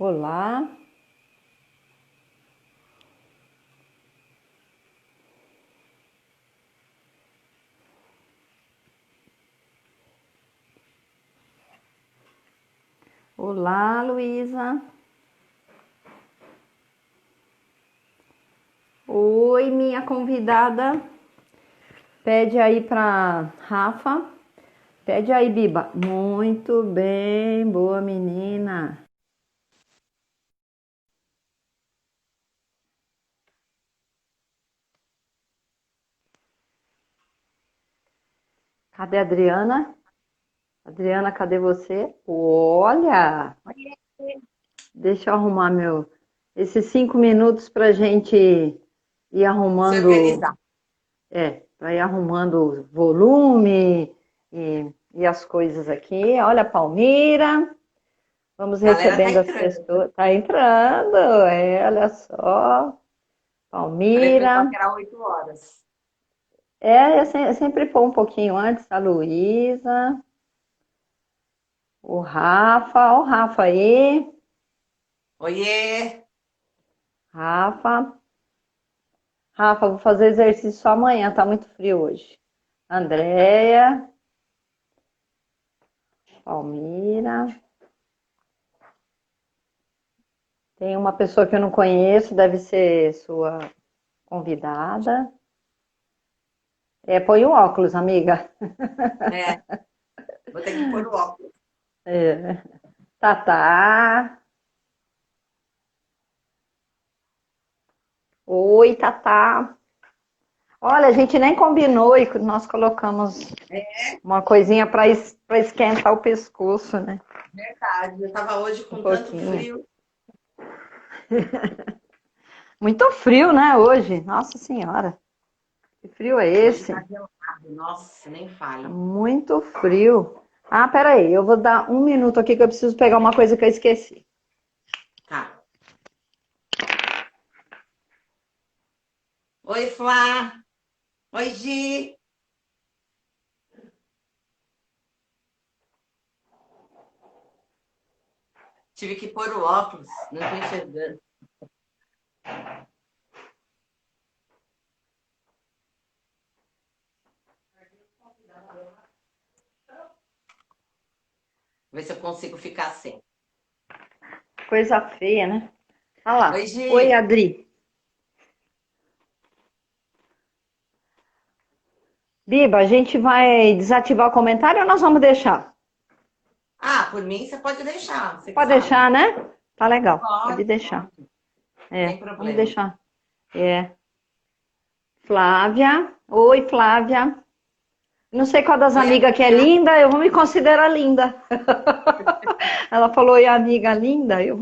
Olá, olá, Luísa. Oi, minha convidada. Pede aí para Rafa. Pede aí, Biba. Muito bem, boa menina. Cadê a Adriana? Adriana, cadê você? Olha, deixa eu arrumar esses 5 minutos para gente ir Se arrumando. organizar. Para ir arrumando o volume e as coisas aqui. Olha a Palmira, vamos A galera tá recebendo as entrando. pessoas. Tá entrando, olha só. Falei pro pessoal Palmira. que era 8 horas. Eu sempre pôr um pouquinho antes, a Luísa, o Rafa aí. Oiê! Rafa, Rafa, vou fazer exercício só amanhã, tá muito frio hoje. Andréia, Palmira. Tem uma pessoa que eu não conheço, deve ser sua convidada. Põe o óculos, amiga. É, vou ter que pôr o óculos. É. Tatá. Oi, Tatá. Olha, a gente nem combinou e nós colocamos uma coisinha para esquentar o pescoço, né? Verdade, eu tava hoje Um com tanto pouquinho. frio. Muito frio, né, hoje? Nossa Senhora, que frio é Hoje esse? tá gelado. Nossa, nem Tá fale. muito frio. Ah, peraí, eu vou dar um minuto aqui que eu preciso pegar uma coisa que eu esqueci. Tá. Oi, Flá. Oi, Gi. Tive que pôr o óculos, não tô enxergando. Ver se eu consigo ficar sem. Coisa feia, né? Olha lá. Oi, Oi, Gi. Adri. Biba, a gente vai desativar o comentário ou nós vamos deixar? Ah, por mim você pode deixar, você que Pode sabe. deixar, né? Tá legal. Pode Pode, deixar. pode. Sem Vamos problema. deixar. É. Flávia. Oi, Flávia. Não sei qual das Oi, amigas que é amiga. linda, eu vou me considerar linda. Ela falou, oi, amiga linda, eu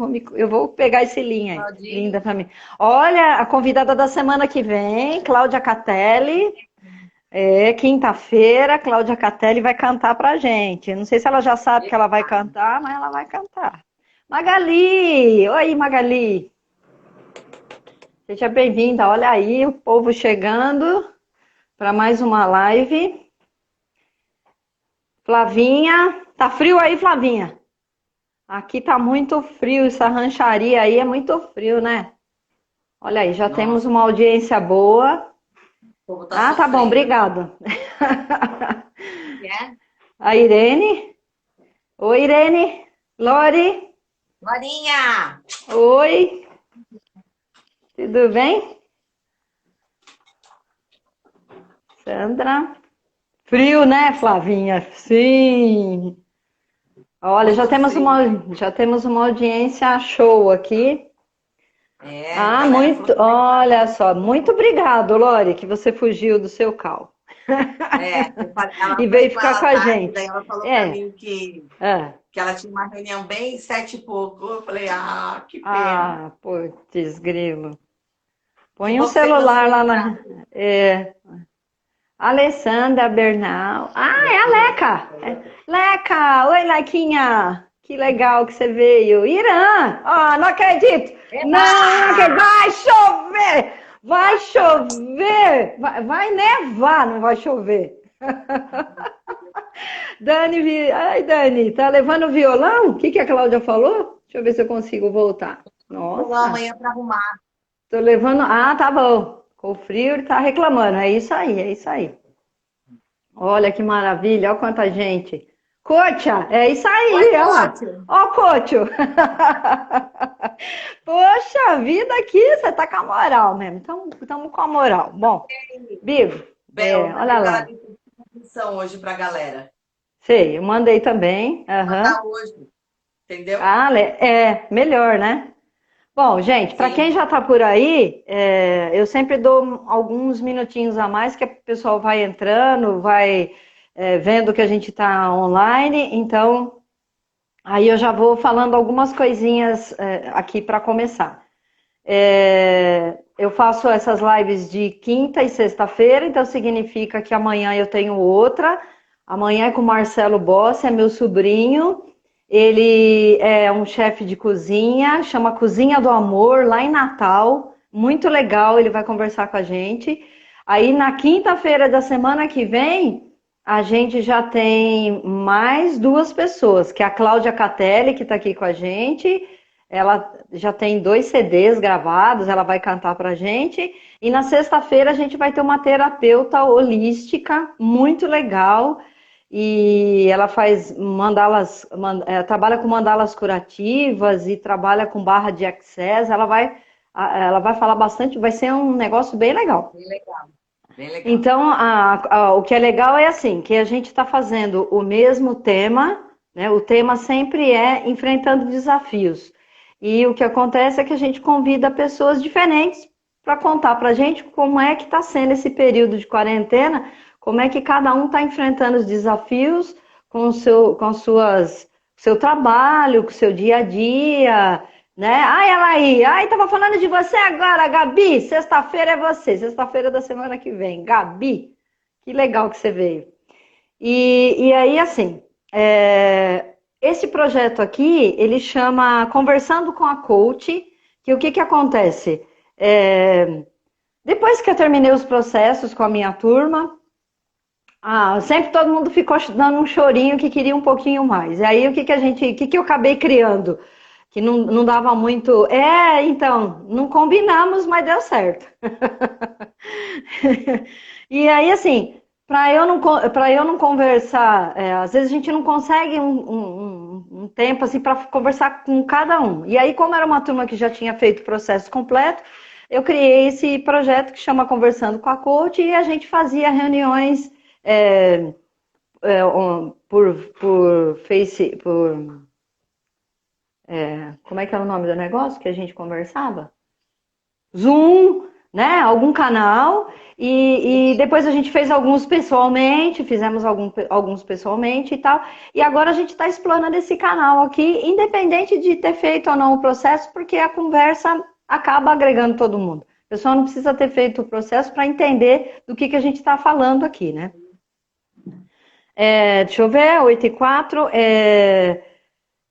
vou pegar esse linha aí. Linda Claudinha. pra mim. Olha, a convidada da semana que vem, Cláudia Catelli. Quinta-feira, Cláudia Catelli vai cantar pra gente. Não sei se ela já sabe que ela vai cantar, mas ela vai cantar. Magali! Oi, Magali! Seja bem-vinda. Olha aí, o povo chegando para mais uma live. Flavinha, tá frio aí, Flavinha? Aqui tá muito frio, essa rancharia aí é muito frio, né? Olha aí, já temos Nossa, uma audiência boa. o povo tá Ah, tá bom, sofrendo. obrigado. É? A Irene. Oi, Irene. Lori. Marinha! Oi, tudo bem? Sandra. Frio, né, Flavinha? Sim. Olha, Muito frio. já temos uma audiência show aqui. É, a Ah, galera falou muito, que vai olha só, muito obrigado, Lori, que você fugiu do seu carro ela e foi veio com ficar ela com a tarde, daí gente. ela falou pra É, mim é. que ela tinha uma reunião bem 7 e pouco. Eu falei, ah, que pena. Ah, putz, grilo. Que Põe um bom que você conseguiu celular lá entrar. na. É. Alessandra Bernal. Ah, é a Leca. Leca, oi, Lequinha. Que legal que você veio. Irã, não acredito. Eba! Não acredito. Vai chover. Vai chover. Vai nevar, não vai chover. Ai, Dani, tá levando violão? O que a Cláudia falou? Deixa eu ver se eu consigo voltar. Vou lá Nossa, amanhã para arrumar. tô levando. Ah, tá bom. Com o frio ele tá reclamando. É isso aí, é isso aí. Olha que maravilha, olha quanta gente. Cotia, é isso Oi, aí, olha lá. Tótil. Ó, Cocho. Poxa vida aqui, você tá com a moral mesmo. Estamos com a moral. Bom, Bigo, Bel, tá olha lá. preparada a missão hoje para a galera. Sei, eu mandei também. Aham. Mandar hoje, entendeu? Ah, melhor, né? Bom, gente, para quem Sim. já está por aí, eu sempre dou alguns minutinhos a mais que o pessoal vai entrando, vai vendo que a gente está online. Então, aí eu já vou falando algumas coisinhas aqui para começar. Eu faço essas lives de quinta e sexta-feira, então significa que amanhã eu tenho outra. Amanhã é com o Marcelo Bossi, é meu sobrinho. Ele é um chefe de cozinha, chama Cozinha do Amor, lá em Natal. Muito legal, ele vai conversar com a gente. Aí na quinta-feira da semana que vem, a gente já tem mais duas pessoas, que é a Cláudia Catelli, que está aqui com a gente. Ela já tem 2 CDs gravados, ela vai cantar pra gente. E na sexta-feira a gente vai ter uma terapeuta holística muito legal. E ela faz mandalas, trabalha com mandalas curativas e trabalha com barra de access. Ela vai falar bastante, vai ser um negócio bem legal. Bem legal. Bem legal. Então, o que é legal é assim, que a gente está fazendo o mesmo tema, né? O tema sempre é enfrentando desafios. E o que acontece é que a gente convida pessoas diferentes para contar para a gente como é que está sendo esse período de quarentena, como é que cada um está enfrentando os desafios com seu trabalho, com o seu dia a dia, né? Ai, ela aí, ai, tava falando de você agora, Gabi. Sexta-feira é você, sexta-feira da semana que vem. Gabi, que legal que você veio. E aí, assim, esse projeto aqui, ele chama Conversando com a Coach, que o que que acontece? Depois que eu terminei os processos com a minha turma, sempre todo mundo ficou dando um chorinho que queria um pouquinho mais. E aí, o que eu acabei criando? Que não dava muito. Então, não combinamos, mas deu certo. E aí, assim, para eu não conversar, às vezes a gente não consegue um tempo assim para conversar com cada um. E aí, como era uma turma que já tinha feito o processo completo, eu criei esse projeto que chama Conversando com a Coach e a gente fazia reuniões por Face, como é que é o nome do negócio que a gente conversava? Zoom, né? Algum canal. E depois a gente fez alguns pessoalmente, fizemos alguns pessoalmente e tal. E agora a gente está explorando esse canal aqui, independente de ter feito ou não o processo, porque a conversa acaba agregando todo mundo. O pessoal não precisa ter feito o processo para entender do que a gente está falando aqui, né? Deixa eu ver, 8:04.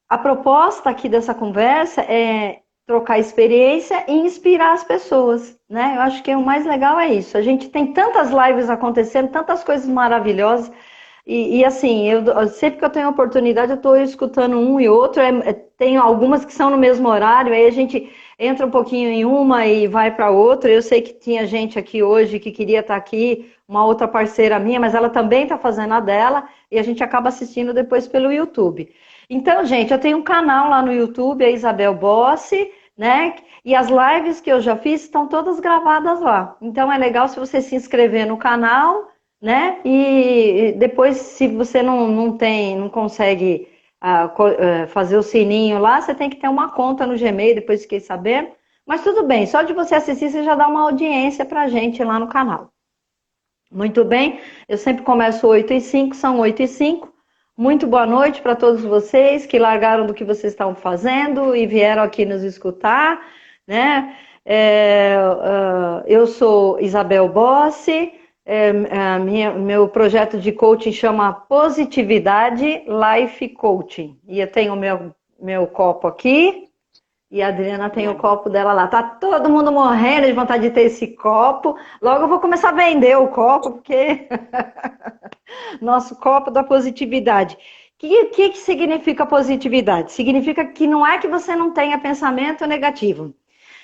A proposta aqui dessa conversa é trocar experiência e inspirar as pessoas, né? Eu acho que o mais legal é isso. A gente tem tantas lives acontecendo, tantas coisas maravilhosas. E assim, sempre que eu tenho oportunidade, eu estou escutando um e outro. Tem algumas que são no mesmo horário, aí a gente entra um pouquinho em uma e vai para outra. Eu sei que tinha gente aqui hoje que queria estar aqui, uma outra parceira minha, mas ela também está fazendo a dela, e a gente acaba assistindo depois pelo YouTube. Então, gente, eu tenho um canal lá no YouTube, a Isabel Bossi, né? E as lives que eu já fiz estão todas gravadas lá. Então é legal se você se inscrever no canal, né? E depois, se você não consegue fazer o sininho lá, você tem que ter uma conta no Gmail, depois fiquei sabendo. Mas tudo bem, só de você assistir, você já dá uma audiência pra gente lá no canal. Muito bem, eu sempre começo 8:05, são 8:05. Muito boa noite para todos vocês que largaram do que vocês estavam fazendo e vieram aqui nos escutar, né? Eu sou Isabel Bossi, meu projeto de coaching chama Positividade Life Coaching. E eu tenho meu copo aqui. E a Adriana tem o copo dela lá. Tá todo mundo morrendo de vontade de ter esse copo. Logo eu vou começar a vender o copo, porque nosso copo da positividade. Que significa positividade? Significa que não é que você não tenha pensamento negativo.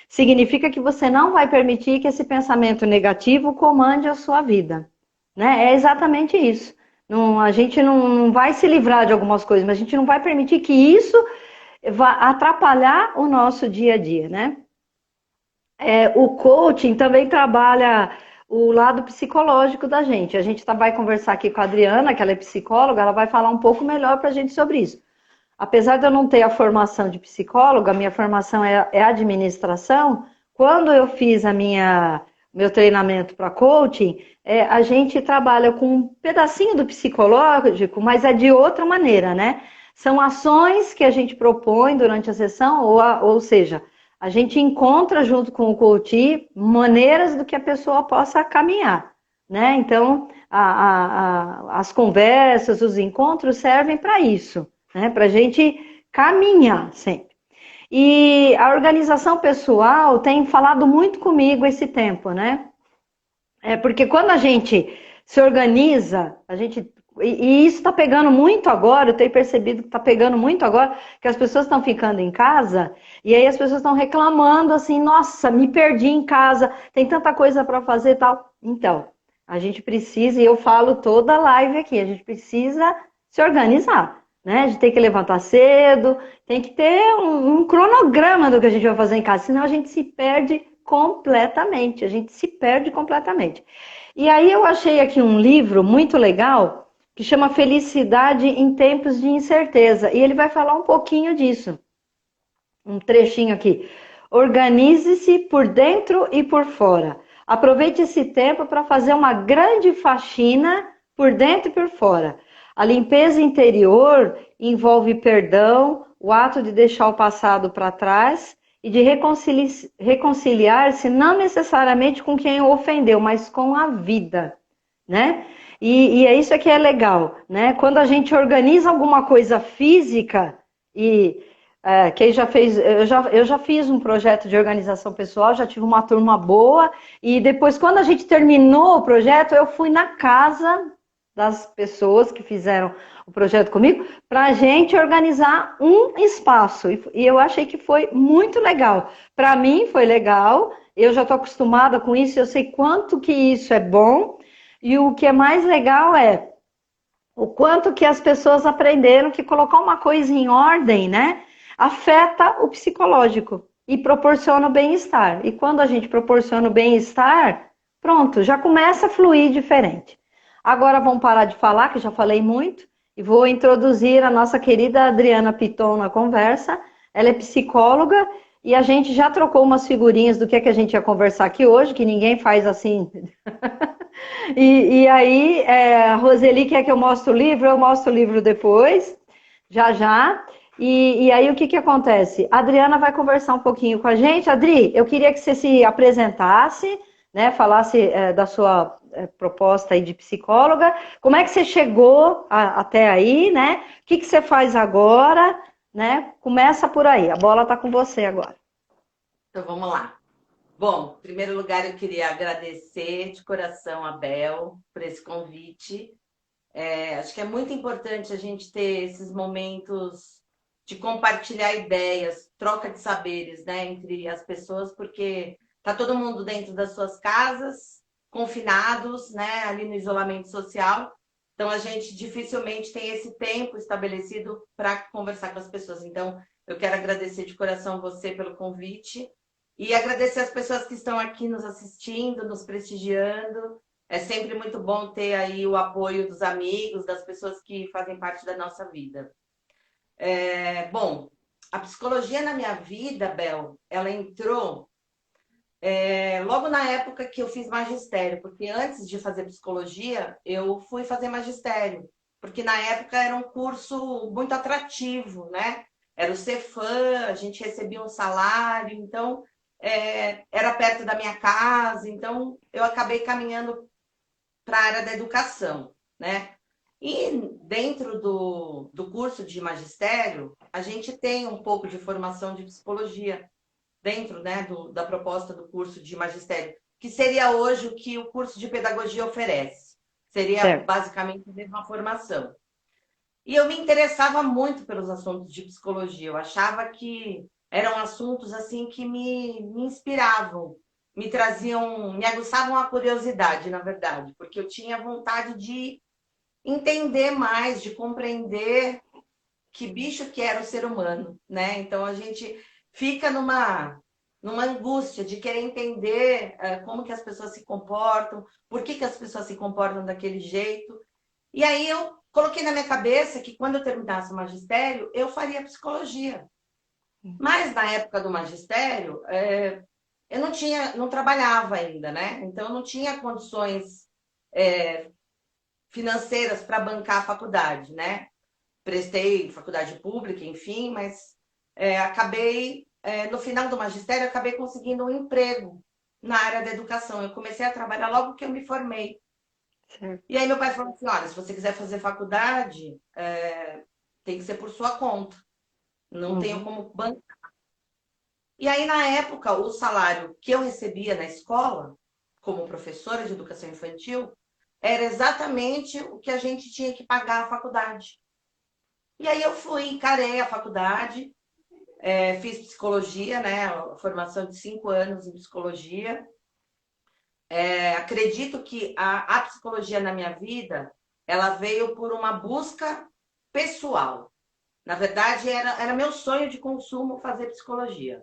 Significa que você não vai permitir que esse pensamento negativo comande a sua vida. Né? É exatamente isso. Não, a gente não vai se livrar de algumas coisas, mas a gente não vai permitir que isso vá atrapalhar o nosso dia a dia, né? O coaching também trabalha o lado psicológico da gente. A gente vai conversar aqui com a Adriana, que ela é psicóloga, ela vai falar um pouco melhor para a gente sobre isso. Apesar de eu não ter a formação de psicóloga, a minha formação é administração, quando eu fiz meu treinamento para coaching, a gente trabalha com um pedacinho do psicológico, mas é de outra maneira, né? São ações que a gente propõe durante a sessão, ou seja, a gente encontra junto com o coach maneiras do que a pessoa possa caminhar, né? Então, as conversas, os encontros servem para isso, né? Para a gente caminhar sempre. E a organização pessoal tem falado muito comigo esse tempo, né? Porque quando a gente se organiza, e isso está pegando muito agora, eu tenho percebido que está pegando muito agora, que as pessoas estão ficando em casa, e aí as pessoas estão reclamando assim, nossa, me perdi em casa, tem tanta coisa para fazer e tal. Então, a gente precisa, e eu falo toda live aqui, a gente precisa se organizar, né? A gente tem que levantar cedo, tem que ter um cronograma do que a gente vai fazer em casa, senão a gente se perde completamente, a gente se perde completamente. E aí eu achei aqui um livro muito legal, que chama Felicidade em Tempos de Incerteza, e ele vai falar um pouquinho disso. Um trechinho aqui. Organize-se por dentro e por fora. Aproveite esse tempo para fazer uma grande faxina por dentro e por fora. A limpeza interior envolve perdão, o ato de deixar o passado para trás e de reconciliar-se não necessariamente com quem o ofendeu, mas com a vida, né? E é isso que é legal, né? Quando a gente organiza alguma coisa física quem já fez, eu já fiz um projeto de organização pessoal, já tive uma turma boa, e depois, quando a gente terminou o projeto, eu fui na casa das pessoas que fizeram o projeto comigo, para a gente organizar um espaço. E eu achei que foi muito legal. Para mim foi legal, eu já estou acostumada com isso, eu sei quanto que isso é bom, e o que é mais legal é o quanto que as pessoas aprenderam que colocar uma coisa em ordem, né, afeta o psicológico e proporciona o bem-estar. E quando a gente proporciona o bem-estar, pronto, já começa a fluir diferente. Agora vamos parar de falar, que já falei muito, e vou introduzir a nossa querida Adriana Piton na conversa. Ela é psicóloga e a gente já trocou umas figurinhas do que a gente ia conversar aqui hoje, que ninguém faz assim. E aí, a Roseli quer que eu mostre o livro, eu mostro o livro depois, já já. E aí, o que acontece? A Adriana vai conversar um pouquinho com a gente. Adri, eu queria que você se apresentasse, né, falasse da sua proposta aí de psicóloga. Como é que você chegou até aí, né? O que você faz agora, né? Começa por aí, a bola está com você agora. Então, vamos lá. Bom, em primeiro lugar, eu queria agradecer de coração a Bel por esse convite. Acho que é muito importante a gente ter esses momentos de compartilhar ideias, troca de saberes, né, entre as pessoas, porque tá todo mundo dentro das suas casas, confinados, né, ali no isolamento social. Então, a gente dificilmente tem esse tempo estabelecido para conversar com as pessoas. Então, eu quero agradecer de coração você pelo convite. E agradecer as pessoas que estão aqui nos assistindo, nos prestigiando. É sempre muito bom ter aí o apoio dos amigos, das pessoas que fazem parte da nossa vida. Bom, a psicologia na minha vida, Bel, ela entrou logo na época que eu fiz magistério, porque antes de fazer psicologia, eu fui fazer magistério, porque na época era um curso muito atrativo, né? Era o Cefam, a gente recebia um salário, então era perto da minha casa, então eu acabei caminhando para a área da educação, né? E dentro do curso de magistério, a gente tem um pouco de formação de psicologia dentro, né, da proposta do curso de magistério, que seria hoje o que o curso de pedagogia oferece. Seria basicamente a mesma formação. E eu me interessava muito pelos assuntos de psicologia. Eu achava que eram assuntos assim que me inspiravam, me traziam, me aguçavam a curiosidade, na verdade, porque eu tinha vontade de entender mais, de compreender que bicho que era o ser humano, né? Então a gente fica numa angústia de querer entender como que as pessoas se comportam, por que que as pessoas se comportam daquele jeito. E aí eu coloquei na minha cabeça que quando eu terminasse o magistério, eu faria psicologia. Mas na época do magistério, eu não tinha, não trabalhava ainda, né? Então eu não tinha condições financeiras para bancar a faculdade, né? Prestei faculdade pública, enfim, mas acabei, no final do magistério, acabei conseguindo um emprego na área da educação. Eu comecei a trabalhar logo que eu me formei. Certo. E aí meu pai falou assim, olha, se você quiser fazer faculdade, tem que ser por sua conta. Não tenho Uhum. como bancar. E aí, na época, o salário que eu recebia na escola, como professora de educação infantil, era exatamente o que a gente tinha que pagar a faculdade. E aí eu fui, encarei a faculdade, fiz psicologia, né? Formação de 5 anos em psicologia. Acredito que a psicologia na minha vida, ela veio por uma busca pessoal. Na verdade, era meu sonho de consumo fazer psicologia.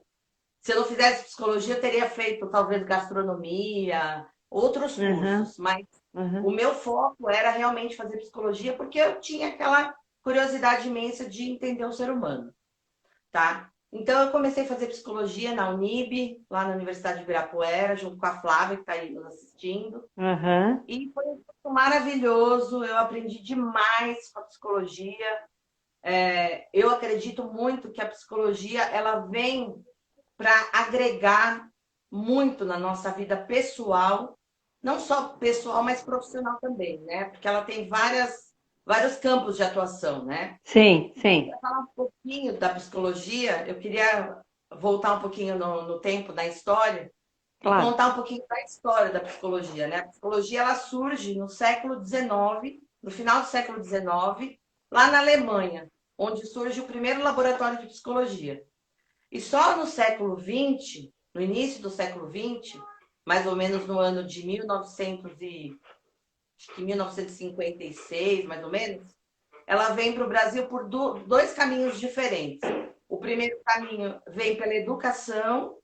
Se eu não fizesse psicologia, eu teria feito talvez gastronomia, outros Uhum. cursos, mas o Uhum. meu foco era realmente fazer psicologia porque eu tinha aquela curiosidade imensa de entender o ser humano, tá? Então eu comecei a fazer psicologia na Unib, lá na Universidade de Ibirapuera, junto com a Flávia, que está aí nos assistindo. Uhum. E foi um curso maravilhoso, eu aprendi demais com a psicologia. Eu acredito muito que a psicologia ela vem para agregar muito na nossa vida pessoal, não só pessoal, mas profissional também, né? Porque ela tem vários campos de atuação, né? Sim, sim, Para falar um pouquinho da psicologia, eu queria voltar um pouquinho no tempo da história e claro. contar um pouquinho da história da psicologia, né? A psicologia ela surge no século XIX, no final do século XIX, lá na Alemanha, onde surge o primeiro laboratório de psicologia. E só no século XX, no início do século XX, mais ou menos no ano de 1956, mais ou menos, ela vem para o Brasil por dois caminhos diferentes. O primeiro caminho vem pela educação,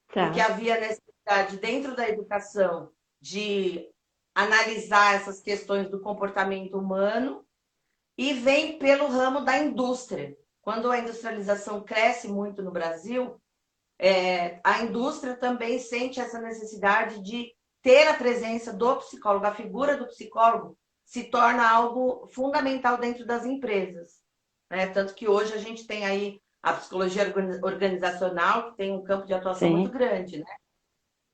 porque Tá. havia necessidade dentro da educação de analisar essas questões do comportamento humano, e vem pelo ramo da indústria. Quando a industrialização cresce muito no Brasil, a indústria também sente essa necessidade de ter a presença do psicólogo, a figura do psicólogo se torna algo fundamental dentro das empresas, né? Tanto que hoje a gente tem aí a psicologia organizacional, que tem um campo de atuação muito Sim. grande, né?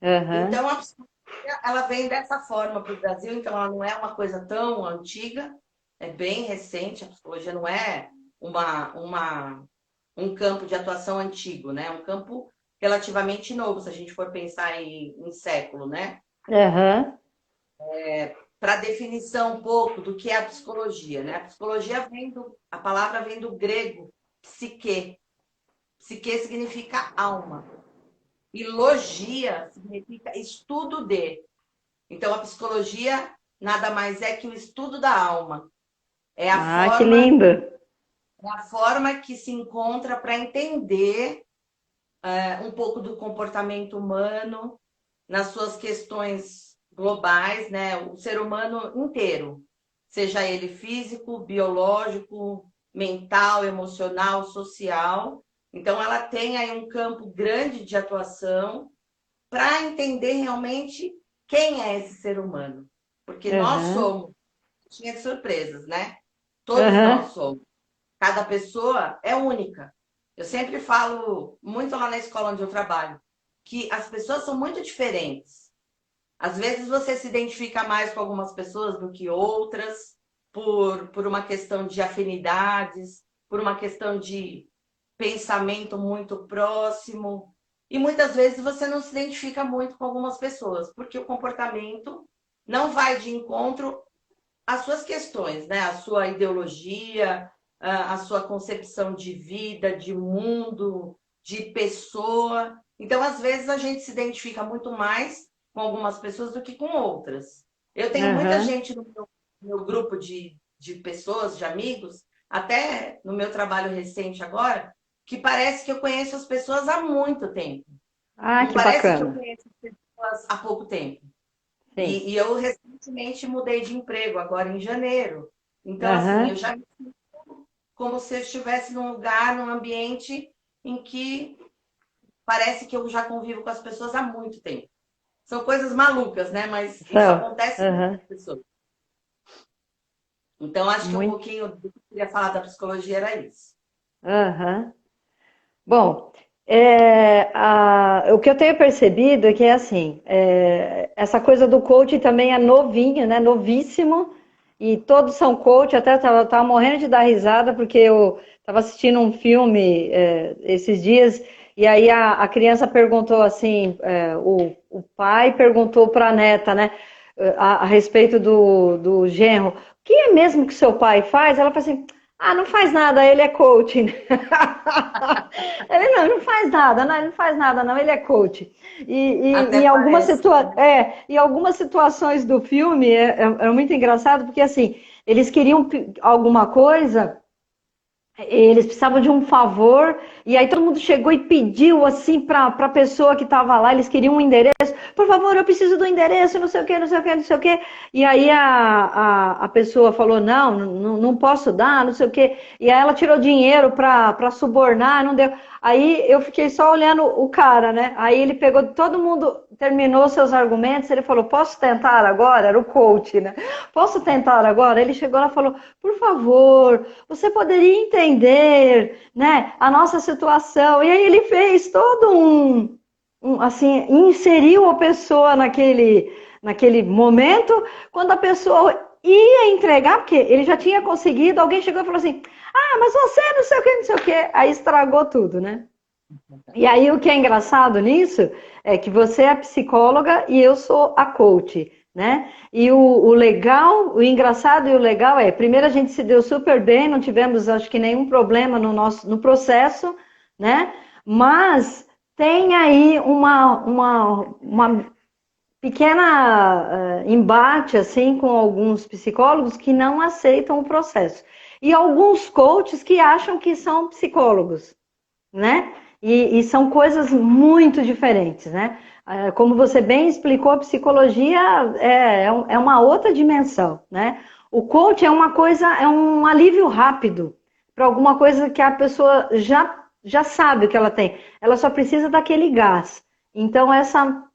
Uhum. Então, a psicologia, ela vem dessa forma para o Brasil, então ela não é uma coisa tão antiga, é bem recente, a psicologia não é um campo de atuação antigo, né? É um campo relativamente novo, se a gente for pensar em século, né? Uhum. Para definição um pouco do que é a psicologia, né? A psicologia a palavra vem do grego psique. Psique significa alma. E logia significa estudo de. Então, a psicologia nada mais é que o estudo da alma. É a Ah, que forma, lindo. é a forma que se encontra para entender um pouco do comportamento humano nas suas questões globais, né? O ser humano inteiro, seja ele físico, biológico, mental, emocional, social. Então, ela tem aí um campo grande de atuação para entender realmente quem é esse ser humano. Porque nós Uhum. somos, tinha de surpresas, né? Todos nós Uhum. somos. Cada pessoa é única. Eu sempre falo muito lá na escola onde eu trabalho que as pessoas são muito diferentes. Às vezes você se identifica mais com algumas pessoas do que outras, por uma questão de afinidades, por uma questão de pensamento muito próximo. E muitas vezes você não se identifica muito com algumas pessoas, porque o comportamento não vai de encontro às suas questões, né? A sua ideologia, a sua concepção de vida, de mundo, de pessoa. Então, às vezes, a gente se identifica muito mais com algumas pessoas do que com outras. Eu tenho muita Aham. gente no meu grupo de pessoas, de amigos, até no meu trabalho recente agora, que parece que eu conheço as pessoas há muito tempo. Ah, Não que parece que eu bacana. conheço as pessoas há pouco tempo. Sim. E eu recentemente mudei de emprego, agora em janeiro. Então, assim, eu Aham. já como se eu estivesse num lugar, num ambiente em que parece que eu já convivo com as pessoas há muito tempo. São coisas malucas, né? Mas isso São. acontece com Aham. as pessoas. Então, acho que um Muito. pouquinho do que eu queria falar da psicologia era isso. Aham. Bom, o que eu tenho percebido é que é assim, essa coisa do coaching também é novinho, né? Novíssimo, e todos são coach, até tava morrendo de dar risada, porque eu estava assistindo um filme esses dias, e aí a criança perguntou assim, o pai perguntou para a neta, né, a respeito do genro, o que é mesmo que seu pai faz? Ela falou assim, ah, não faz nada, ele é coaching. Ele não faz nada, não, ele não faz nada, não, ele é coach. Até parece. Em algumas situações do filme é muito engraçado, porque assim, eles queriam alguma coisa, eles precisavam de um favor, e aí todo mundo chegou e pediu assim para a pessoa que estava lá, eles queriam um endereço, por favor, eu preciso do endereço, não sei o que, não sei o que, não sei o que. E aí a pessoa falou, não posso dar, não sei o que. E aí ela tirou dinheiro para subornar, não deu. Aí eu fiquei só olhando o cara, né? Aí ele pegou, todo mundo terminou seus argumentos, ele falou, posso tentar agora? Era o coach, né? Posso tentar agora? Ele chegou lá e falou, por favor, você poderia entender, né, a nossa situação. E aí ele fez todo assim, inseriu a pessoa naquele momento, quando a pessoa ia entregar, porque ele já tinha conseguido, alguém chegou e falou assim, ah, mas você não sei o que, não sei o que, aí estragou tudo, né? E aí o que é engraçado nisso é que você é psicóloga e eu sou a coach, né? E o legal, o engraçado e o legal é, primeiro a gente se deu super bem, não tivemos acho que nenhum problema no processo, né? Mas tem aí uma pequena embate assim com alguns psicólogos que não aceitam o processo. E alguns coaches que acham que são psicólogos, né? E são coisas muito diferentes, né? Como você bem explicou, a psicologia é uma outra dimensão, né? O coach é uma coisa, é um alívio rápido para alguma coisa que a pessoa já sabe o que ela tem. Ela só precisa daquele gás. Então, essa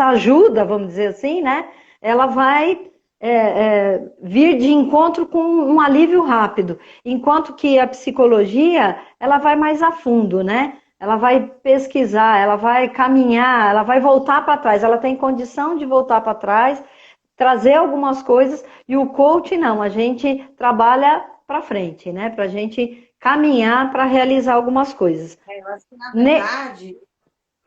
ajuda, vamos dizer assim, né? Ela vai vir de encontro com um alívio rápido, enquanto que a psicologia ela vai mais a fundo, né? Ela vai pesquisar, ela vai caminhar, ela vai voltar para trás, ela tem condição de voltar para trás, trazer algumas coisas, e o coach não, a gente trabalha para frente, né? Para a gente caminhar para realizar algumas coisas. Eu acho que, na verdade,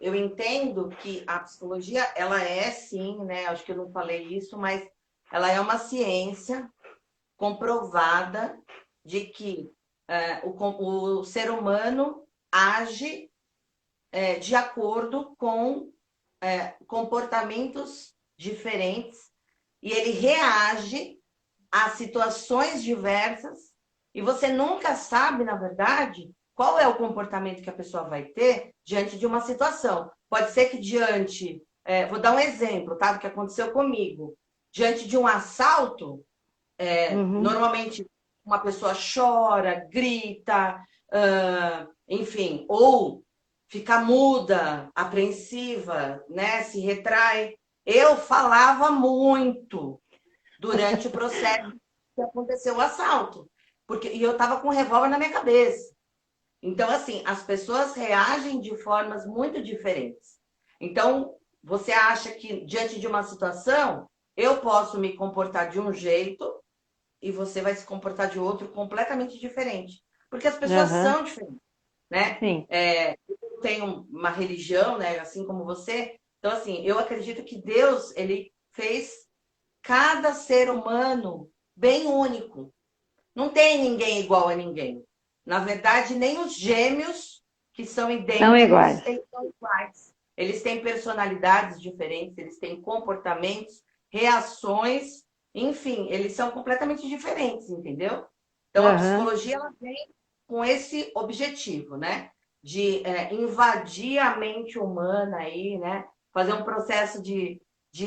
eu entendo que a psicologia, ela é sim, né? Acho que eu não falei isso, mas ela é uma ciência comprovada de que o ser humano age de acordo com comportamentos diferentes e ele reage a situações diversas e você nunca sabe, na verdade, qual é o comportamento que a pessoa vai ter diante de uma situação. Pode ser que vou dar um exemplo, tá? Do que aconteceu comigo. Diante de um assalto, Uhum. normalmente uma pessoa chora, grita, enfim, ou fica muda, apreensiva, né? Se retrai. Eu falava muito durante o processo que aconteceu o assalto, e eu estava com um revólver na minha cabeça. Então, assim, as pessoas reagem de formas muito diferentes. Então, você acha que diante de uma situação, eu posso me comportar de um jeito e você vai se comportar de outro completamente diferente. Porque as pessoas Aham. são diferentes, né? Sim. Eu tenho uma religião, né? Assim como você. Então, assim, eu acredito que Deus, ele fez cada ser humano bem único. Não tem ninguém igual a ninguém. Na verdade, nem os gêmeos, que são São idênticos, iguais. eles são iguais. Eles têm personalidades diferentes, eles têm comportamentos, reações, enfim, eles são completamente diferentes, entendeu? Então, a Aham, psicologia ela vem com esse objetivo, né? De invadir a mente humana aí, né? Fazer um processo de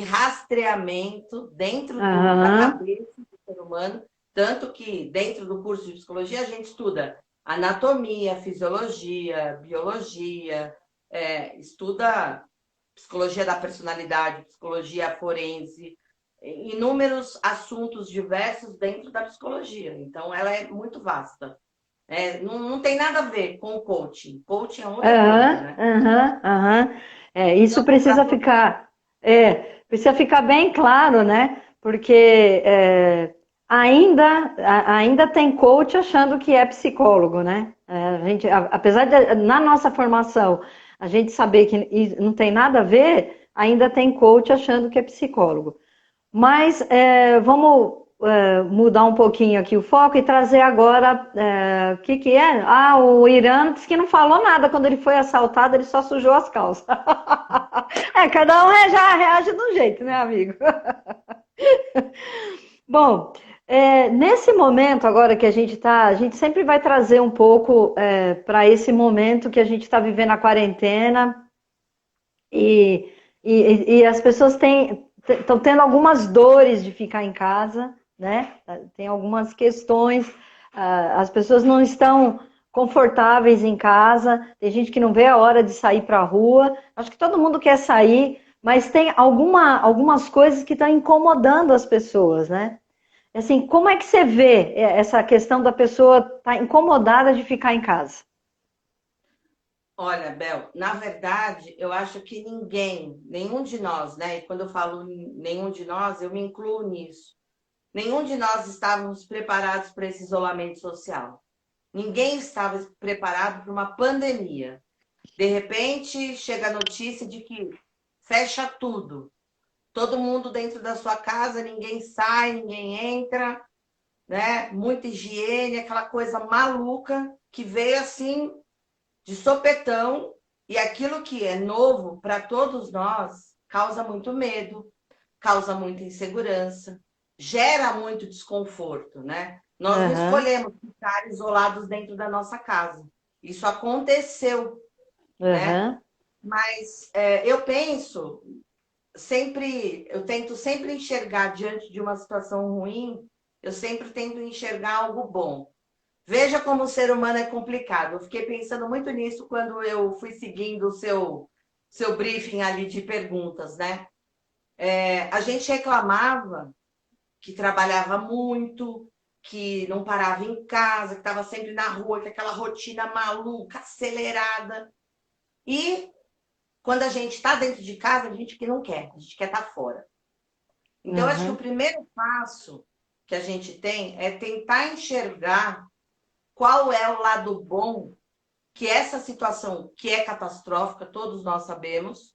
rastreamento dentro da aham, cabeça do ser humano, tanto que dentro do curso de psicologia a gente estuda anatomia, fisiologia, biologia, estuda psicologia da personalidade, psicologia forense, inúmeros assuntos diversos dentro da psicologia. Então, ela é muito vasta. Não tem nada a ver com o coaching. Coaching é outra coisa, aham, né? aham, aham. Isso Então, para precisa ficar bem claro, né? Porque ainda tem coach achando que é psicólogo, né? Apesar de na nossa formação a gente saber que não tem nada a ver, ainda tem coach achando que é psicólogo. Mas vamos mudar um pouquinho aqui o foco e trazer agora o que que é? Ah, o Irã disse que não falou nada quando ele foi assaltado, ele só sujou as calças. Cada um já reage de um jeito, né, amigo? Bom, nesse momento agora que a gente sempre vai trazer um pouco para esse momento que a gente está vivendo a quarentena e as pessoas estão tendo algumas dores de ficar em casa, né? Tem algumas questões, as pessoas não estão confortáveis em casa, tem gente que não vê a hora de sair para a rua. Acho que todo mundo quer sair, mas tem algumas coisas que estão incomodando as pessoas, né? Assim, como é que você vê essa questão da pessoa estar incomodada de ficar em casa? Olha, Bel, na verdade, eu acho que ninguém, nenhum de nós, né? E quando eu falo nenhum de nós, eu me incluo nisso. Nenhum de nós estávamos preparados para esse isolamento social. Ninguém estava preparado para uma pandemia. De repente, chega a notícia de que fecha tudo. Todo mundo dentro da sua casa, ninguém sai, ninguém entra, né? Muita higiene, aquela coisa maluca que veio assim de sopetão, e aquilo que é novo para todos nós causa muito medo, causa muita insegurança, gera muito desconforto, né? Nós não Aham, escolhemos ficar isolados dentro da nossa casa. Isso aconteceu, né? aham, Mas eu penso sempre, eu tento sempre enxergar diante de uma situação ruim, eu sempre tento enxergar algo bom. Veja como o ser humano é complicado. Eu fiquei pensando muito nisso quando eu fui seguindo o seu briefing ali de perguntas, né? A gente reclamava que trabalhava muito, que não parava em casa, que estava sempre na rua, que aquela rotina maluca, acelerada. E quando a gente está dentro de casa, a gente que não quer, a gente quer estar fora. Então, eu acho que o aham, primeiro passo que a gente tem é tentar enxergar qual é o lado bom que essa situação, que é catastrófica, todos nós sabemos,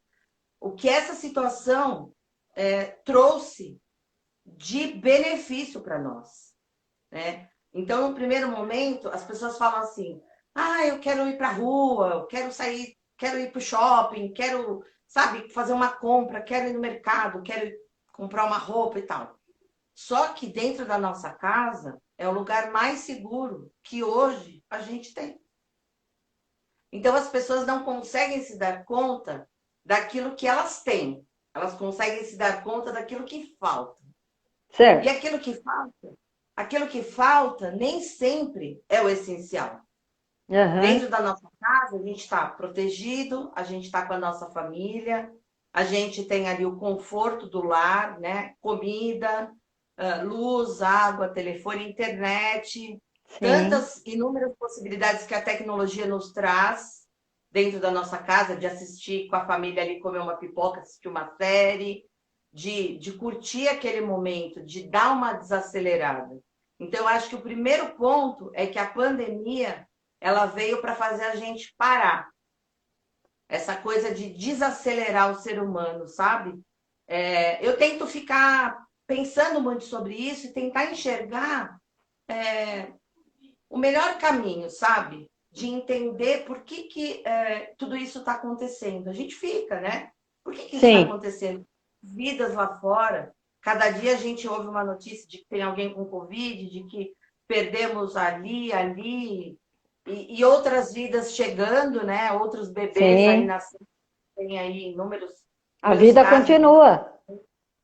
o que essa situação trouxe de benefício para nós, né? Então, no primeiro momento, as pessoas falam assim: ah, eu quero ir para a rua, eu quero sair, quero ir para o shopping, quero, sabe, fazer uma compra, quero ir no mercado, quero comprar uma roupa e tal. Só que dentro da nossa casa é o lugar mais seguro que hoje a gente tem. Então as pessoas não conseguem se dar conta daquilo que elas têm. Elas conseguem se dar conta daquilo que falta. E certo. aquilo que falta nem sempre é o essencial. Aham, Dentro da nossa casa, a gente está protegido, a gente está com a nossa família, a gente tem ali o conforto do lar, né? Comida, luz, água, telefone, internet, sim, tantas inúmeras possibilidades que a tecnologia nos traz dentro da nossa casa, de assistir com a família ali, comer uma pipoca, assistir uma série, de curtir aquele momento, de dar uma desacelerada. Então, eu acho que o primeiro ponto é que a pandemia ela veio para fazer a gente parar. Essa coisa de desacelerar o ser humano, sabe? Eu tento ficar pensando muito sobre isso e tentar enxergar o melhor caminho, sabe? De entender por que tudo isso está acontecendo. A gente fica, né? Por que isso está Sim, acontecendo? Vidas lá fora. Cada dia a gente ouve uma notícia de que tem alguém com Covid, de que perdemos ali, e outras vidas chegando, né? Outros bebês aí sim. nascendo, tem aí A inúmeros vida casos. continua.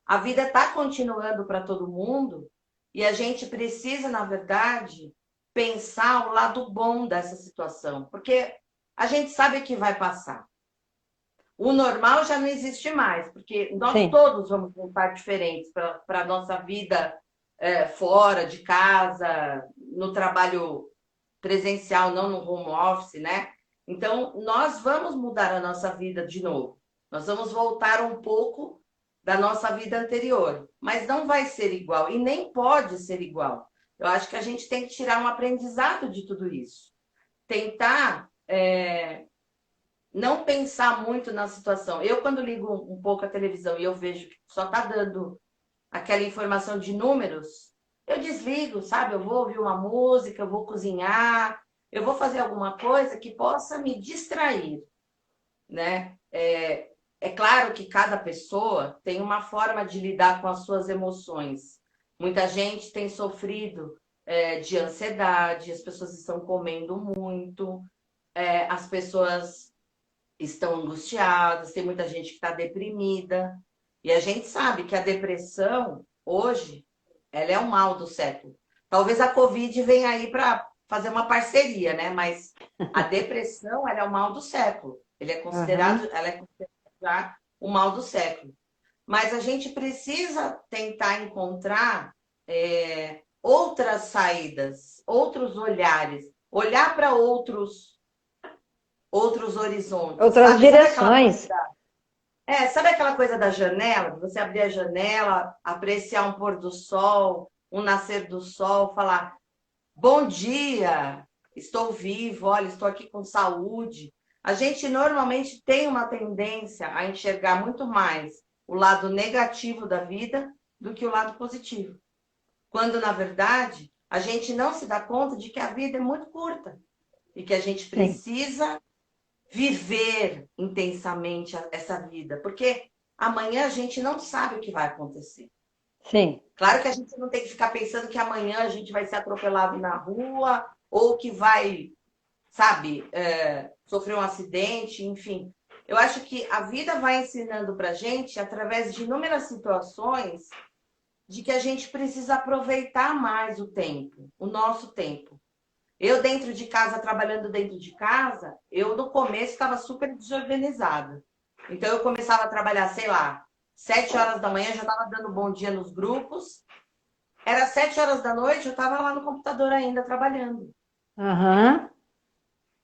A vida está continuando para todo mundo e a gente precisa, na verdade, pensar o lado bom dessa situação, porque a gente sabe que vai passar. O normal já não existe mais, porque nós Sim, todos vamos voltar diferentes para a nossa vida fora de casa, no trabalho presencial, não no home office, né? Então, nós vamos mudar a nossa vida de novo. Nós vamos voltar um pouco da nossa vida anterior, mas não vai ser igual e nem pode ser igual. Eu acho que a gente tem que tirar um aprendizado de tudo isso. Tentar não pensar muito na situação. Eu, quando ligo um pouco a televisão e eu vejo que só está dando aquela informação de números, eu desligo, sabe? Eu vou ouvir uma música, eu vou cozinhar, eu vou fazer alguma coisa que possa me distrair, né? É claro que cada pessoa tem uma forma de lidar com as suas emoções. Muita gente tem sofrido de ansiedade, as pessoas estão comendo muito, as pessoas estão angustiadas, tem muita gente que está deprimida. E a gente sabe que a depressão, hoje, ela é o mal do século. Talvez a Covid venha aí para fazer uma parceria, né? Mas a depressão, ela é o mal do século. aham. Ela é considerada o mal do século. Mas a gente precisa tentar encontrar outras saídas, outros olhares, olhar para outros horizontes, Outras sabe? direções. Sabe aquela coisa da janela? De você abrir a janela, apreciar um pôr do sol, um nascer do sol, falar: bom dia, estou vivo, olha, estou aqui com saúde. A gente normalmente tem uma tendência a enxergar muito mais o lado negativo da vida do que o lado positivo. Quando, na verdade, a gente não se dá conta de que a vida é muito curta e que a gente Sim, precisa viver intensamente essa vida, porque amanhã a gente não sabe o que vai acontecer. sim. Claro que a gente não tem que ficar pensando que amanhã a gente vai ser atropelado na rua ou que vai, sabe, sofrer um acidente, enfim. Eu acho que a vida vai ensinando para a gente, através de inúmeras situações, de que a gente precisa aproveitar mais o tempo, o nosso tempo. Eu dentro de casa, trabalhando dentro de casa, eu no começo estava super desorganizada. Então eu começava a trabalhar, sei lá, 7 horas da manhã, já estava dando bom dia nos grupos. Era 7 horas da noite, eu estava lá no computador ainda trabalhando. Aham.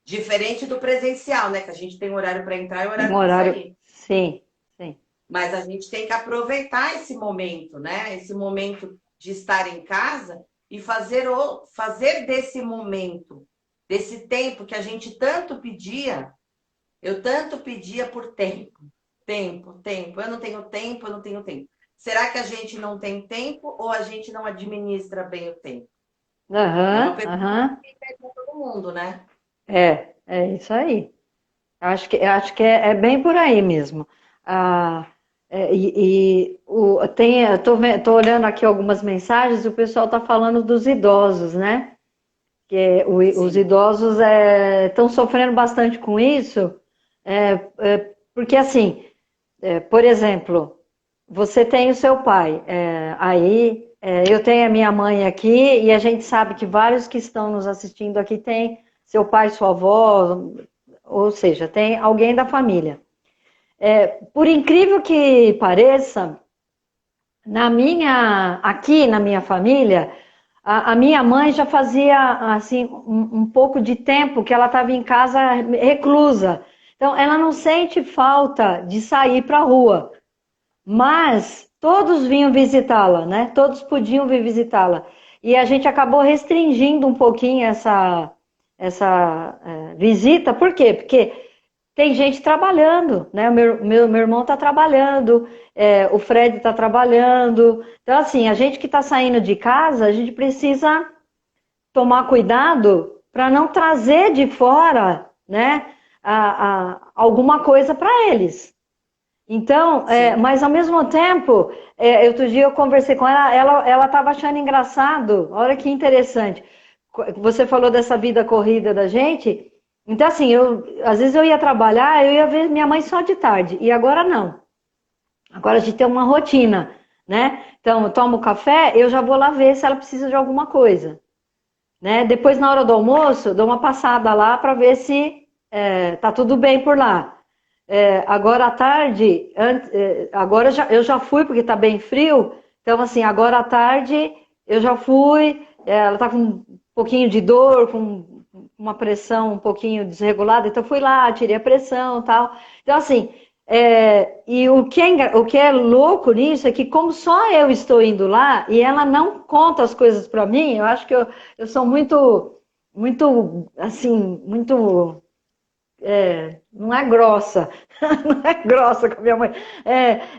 Diferente do presencial, né? Que a gente tem horário para entrar e Tem horário para horário. sair. Sim, sim. Mas a gente tem que aproveitar esse momento, né? Esse momento de estar em casa e fazer desse momento, desse tempo que a gente tanto pedia, eu tanto pedia por tempo. Tempo, tempo. Eu não tenho tempo, eu não tenho tempo. Será que a gente não tem tempo ou a gente não administra bem o tempo? É uma Aham, pergunta aham. que tem para todo mundo, né? É isso aí. Acho que é bem por aí mesmo. Ah, tô olhando aqui algumas mensagens, o pessoal está falando dos idosos, né? Os Sim, idosos estão sofrendo bastante com isso, porque assim, por exemplo, você tem o seu pai, eu tenho a minha mãe aqui e a gente sabe que vários que estão nos assistindo aqui têm seu pai, sua avó, ou seja, tem alguém da família. Por incrível que pareça, aqui na minha família, a minha mãe já fazia assim um pouco de tempo que ela estava em casa reclusa. Então, ela não sente falta de sair para a rua, mas todos vinham visitá-la, né? Todos podiam vir visitá-la. E a gente acabou restringindo um pouquinho essa visita. Por quê? Porque tem gente trabalhando, né? Meu irmão está trabalhando, o Fred está trabalhando. Então, assim, a gente que está saindo de casa, a gente precisa tomar cuidado para não trazer de fora, né, alguma coisa para eles. Então, Sim. mas ao mesmo tempo, outro dia eu conversei com ela, ela estava achando engraçado, olha que interessante. Você falou dessa vida corrida da gente, então assim, às vezes eu ia trabalhar, eu ia ver minha mãe só de tarde, e agora não. Agora a gente tem uma rotina, né? Então, eu tomo café, eu já vou lá ver se ela precisa de alguma coisa, né? Depois, na hora do almoço, dou uma passada lá para ver se tá tudo bem por lá. Agora à tarde, agora eu já fui porque está bem frio, então assim, agora à tarde eu já fui, ela está com um pouquinho de dor, com uma pressão um pouquinho desregulada, então fui lá, tirei a pressão e tal. Então assim, e o que é louco nisso é que como só eu estou indo lá e ela não conta as coisas para mim, eu acho que eu sou muito, assim, muito não é grossa, não é grossa com a minha mãe.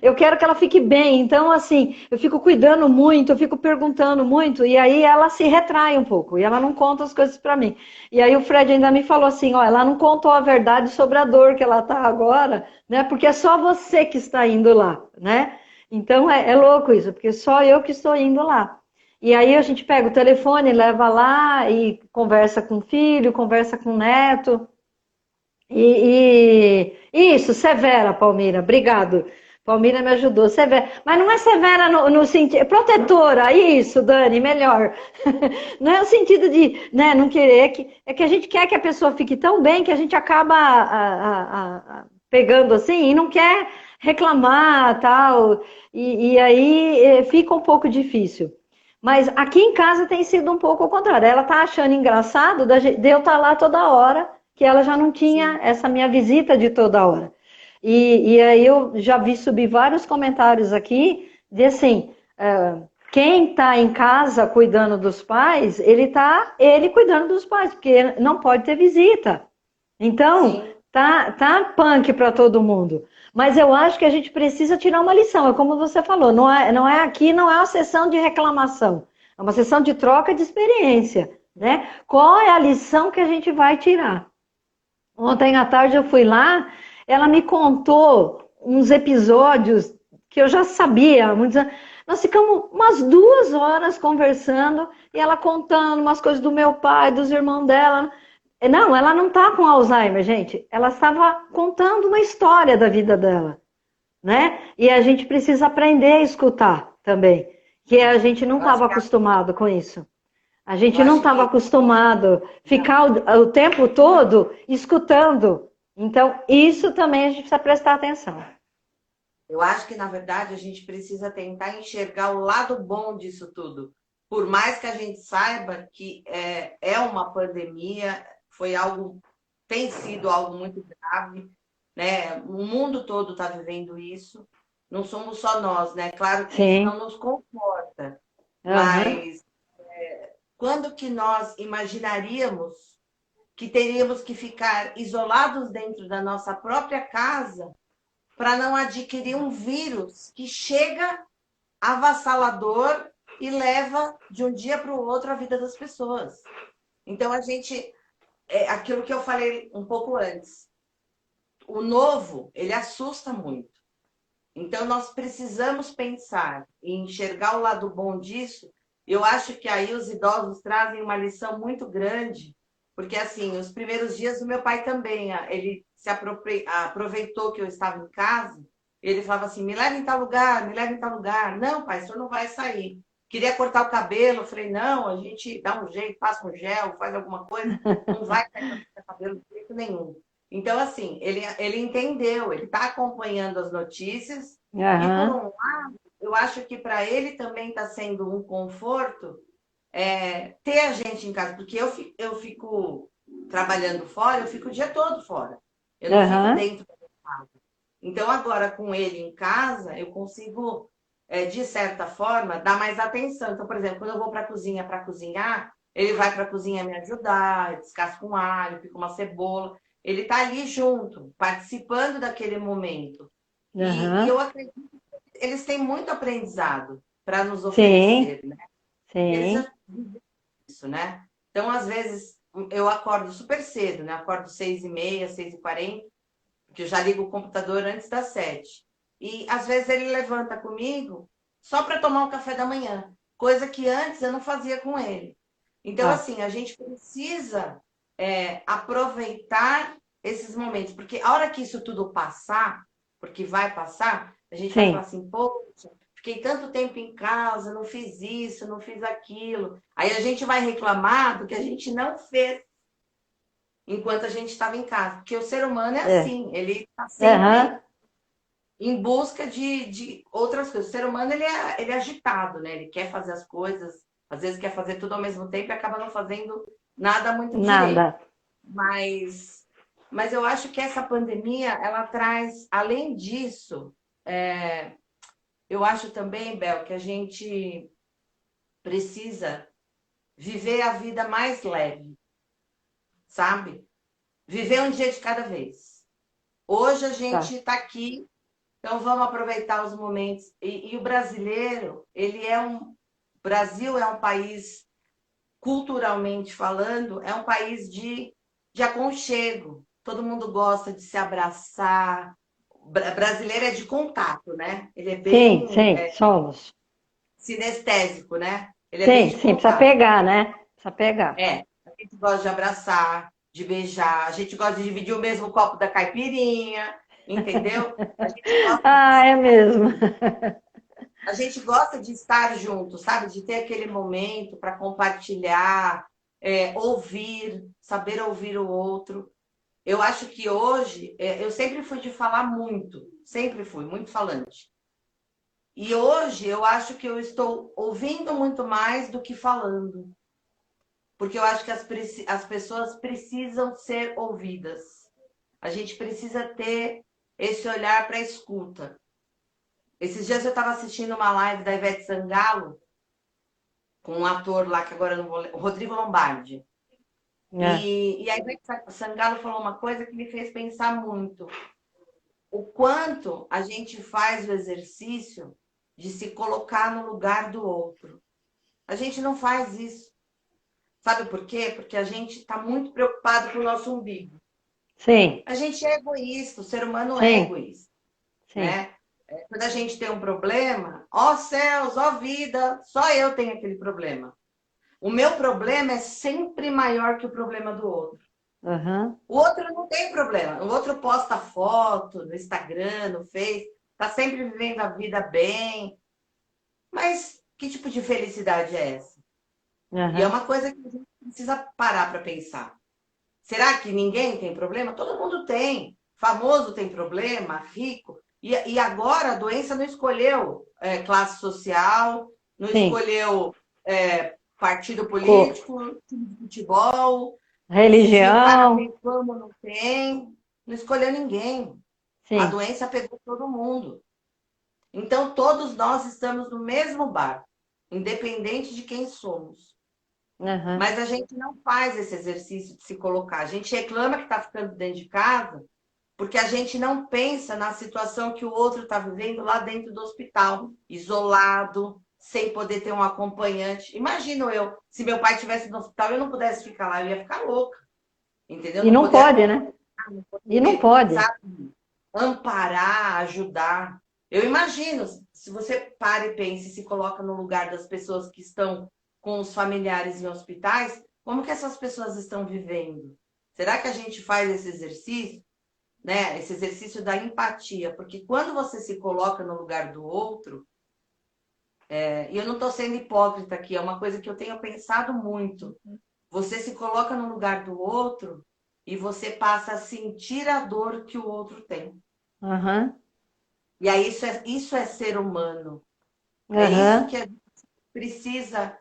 Eu quero que ela fique bem, então assim, eu fico cuidando muito, eu fico perguntando muito, e aí ela se retrai um pouco, e ela não conta as coisas para mim. E aí o Fred ainda me falou assim, ó, ela não contou a verdade sobre a dor que ela tá agora, né? Porque é só você que está indo lá, né? Então é louco isso, porque só eu que estou indo lá. E aí a gente pega o telefone, leva lá e conversa com o filho, conversa com o neto. Isso, severa, Palmira, obrigado. Palmira me ajudou, severa. Mas não é severa no sentido. Protetora, isso, Dani, melhor. Não é o sentido de né, não querer, é que a gente quer que a pessoa fique tão bem que a gente acaba pegando assim e não quer reclamar tal. E aí fica um pouco difícil. Mas aqui em casa tem sido um pouco ao contrário. Ela tá achando engraçado de eu estar lá toda hora que ela já não tinha Sim. essa minha visita de toda hora. E aí eu já vi subir vários comentários aqui de assim, quem está em casa cuidando dos pais, ele cuidando dos pais, porque não pode ter visita. Então, Sim. tá punk para todo mundo. Mas eu acho que a gente precisa tirar uma lição. É como você falou, não é aqui, não é uma sessão de reclamação. É uma sessão de troca de experiência, né? Qual é a lição que a gente vai tirar? Ontem à tarde eu fui lá, ela me contou uns episódios que eu já sabia. Nós ficamos umas 2 horas conversando e ela contando umas coisas do meu pai, dos irmãos dela. Não, ela não está com Alzheimer, gente. Ela estava contando uma história da vida dela, né? E a gente precisa aprender a escutar também, que a gente não Eu acho estava que, acostumado com isso. A eu gente não acho estava que acostumado a não. ficar o tempo todo escutando. Então, isso também a gente precisa prestar atenção. Eu acho que, na verdade, a gente precisa tentar enxergar o lado bom disso tudo. Por mais que a gente saiba que é uma pandemia, foi algo, tem sido algo muito grave, né? O mundo todo está vivendo isso. Não somos só nós, né? Claro que isso não Sim. nos conforta, Aham. mas quando que nós imaginaríamos que teríamos que ficar isolados dentro da nossa própria casa para não adquirir um vírus que chega avassalador e leva de um dia para o outro a vida das pessoas. Então a gente, aquilo que eu falei um pouco antes, o novo, ele assusta muito. Então nós precisamos pensar e enxergar o lado bom disso. Eu acho que aí os idosos trazem uma lição muito grande, porque assim, os primeiros dias do meu pai também, ele se aproveitou que eu estava em casa, ele falava assim: me leva em tal lugar, me leva em tal lugar. Não, pai, o senhor não vai sair. Queria cortar o cabelo, eu falei: não, a gente dá um jeito, passa um gel, faz alguma coisa, não vai cair o cabelo de jeito nenhum. Então, assim, ele entendeu, ele está acompanhando as notícias, e por Aham. um lado, eu acho que para ele também está sendo um conforto ter a gente em casa, porque eu fico trabalhando fora, eu fico o dia todo fora, eu não fico Aham. dentro da minha casa. Então, agora com ele em casa, eu consigo, de certa forma, dar mais atenção. Então, por exemplo, quando eu vou para a cozinha para cozinhar, ele vai para a cozinha me ajudar, eu descasco um alho, pico uma cebola. ele está ali junto, participando daquele momento. E Aham. eu acredito que eles têm muito aprendizado para nos Sim, oferecer, né? Eles sim. já viveram isso, né? Então, às vezes, eu acordo super cedo, né? Acordo 6h30, 6h40, porque eu já ligo o computador antes das 7. E às vezes ele levanta comigo só para tomar o café da manhã, coisa que antes eu não fazia com ele. Então, Tá. assim, a gente precisa aproveitar esses momentos, porque a hora que isso tudo passar, porque vai passar, a gente vai falar Sim. assim, poxa, fiquei tanto tempo em casa, não fiz isso, não fiz aquilo. Aí a gente vai reclamar do que a gente não fez enquanto a gente estava em casa. Porque o ser humano é É. assim, ele está sempre Aham. em busca de outras coisas. O ser humano ele é agitado, né? Ele quer fazer as coisas, às vezes quer fazer tudo ao mesmo tempo e acaba não fazendo nada muito direito. Nada. Mas eu acho que essa pandemia, ela traz, além disso, eu acho também, Bel, que a gente precisa viver a vida mais leve, sabe? Viver um dia de cada vez. Hoje a Tá. gente está aqui, então vamos aproveitar os momentos. E o brasileiro, o Brasil é um país, culturalmente falando, é um país de aconchego. Todo mundo gosta de se abraçar. Brasileiro é de contato, né? Ele é Sim, bem sim, somos. sinestésico, né? Ele é bem Sim, de sim, precisa contato. pegar, né? Precisa pegar. A gente gosta de abraçar, de beijar, a gente gosta de dividir o mesmo copo da caipirinha, entendeu? A gente gosta Ah, é mesmo. A gente gosta de estar junto, sabe? De ter aquele momento para compartilhar, ouvir, saber ouvir o outro. Eu acho que hoje, eu sempre fui de falar muito, sempre fui muito falante. E hoje eu acho que eu estou ouvindo muito mais do que falando, porque eu acho que as pessoas precisam ser ouvidas. A gente precisa ter esse olhar para a escuta. Esses dias eu estava assistindo uma live da Ivete Sangalo, com um ator lá que agora eu não vou lembrar, o Rodrigo Lombardi. É. E aí o Sangalo falou uma coisa que me fez pensar muito. O quanto a gente faz o exercício de se colocar no lugar do outro. A gente não faz isso. Sabe por quê? Porque a gente está muito preocupado com o nosso umbigo. Sim, A gente é egoísta, o ser humano é sim, egoísta, sim. né? Quando a gente tem um problema, ó céus, ó vida, só eu tenho aquele problema. O meu problema é sempre maior que o problema do outro. Aham. O outro não tem problema. O outro posta foto no Instagram, no Face, tá sempre vivendo a vida bem. Mas que tipo de felicidade é essa? E é Aham. uma coisa que a gente precisa parar para pensar. Será que ninguém tem problema? Todo mundo tem. Famoso tem problema, rico. E agora a doença não escolheu classe social, não Sim. escolheu partido Co- político, time de futebol, se o cara tem Religião. fama ou não tem. Não escolheu ninguém. A Sim. doença pegou todo mundo. Então todos nós estamos no mesmo barco, independente de quem somos. Aham. Mas a gente não faz esse exercício de se colocar. A gente reclama que está ficando dentro de casa porque a gente não pensa na situação que o outro está vivendo lá dentro do hospital, isolado, sem poder ter um acompanhante. Imagino eu, se meu pai estivesse no hospital e eu não pudesse ficar lá, eu ia ficar louca, entendeu? E Não não poder pode, né? acompanhar, não E não poder, pode. sabe, amparar, ajudar. Eu imagino, se você para e pensa e se coloca no lugar das pessoas que estão com os familiares em hospitais, como que essas pessoas estão vivendo? Será que a gente faz esse exercício, né? Esse exercício da empatia? Porque quando você se coloca no lugar do outro, e eu não estou sendo hipócrita aqui, é uma coisa que eu tenho pensado muito. Você se coloca no lugar do outro e você passa a sentir a dor que o outro tem. Aham. E aí isso é ser humano. É isso Aham. que a gente precisa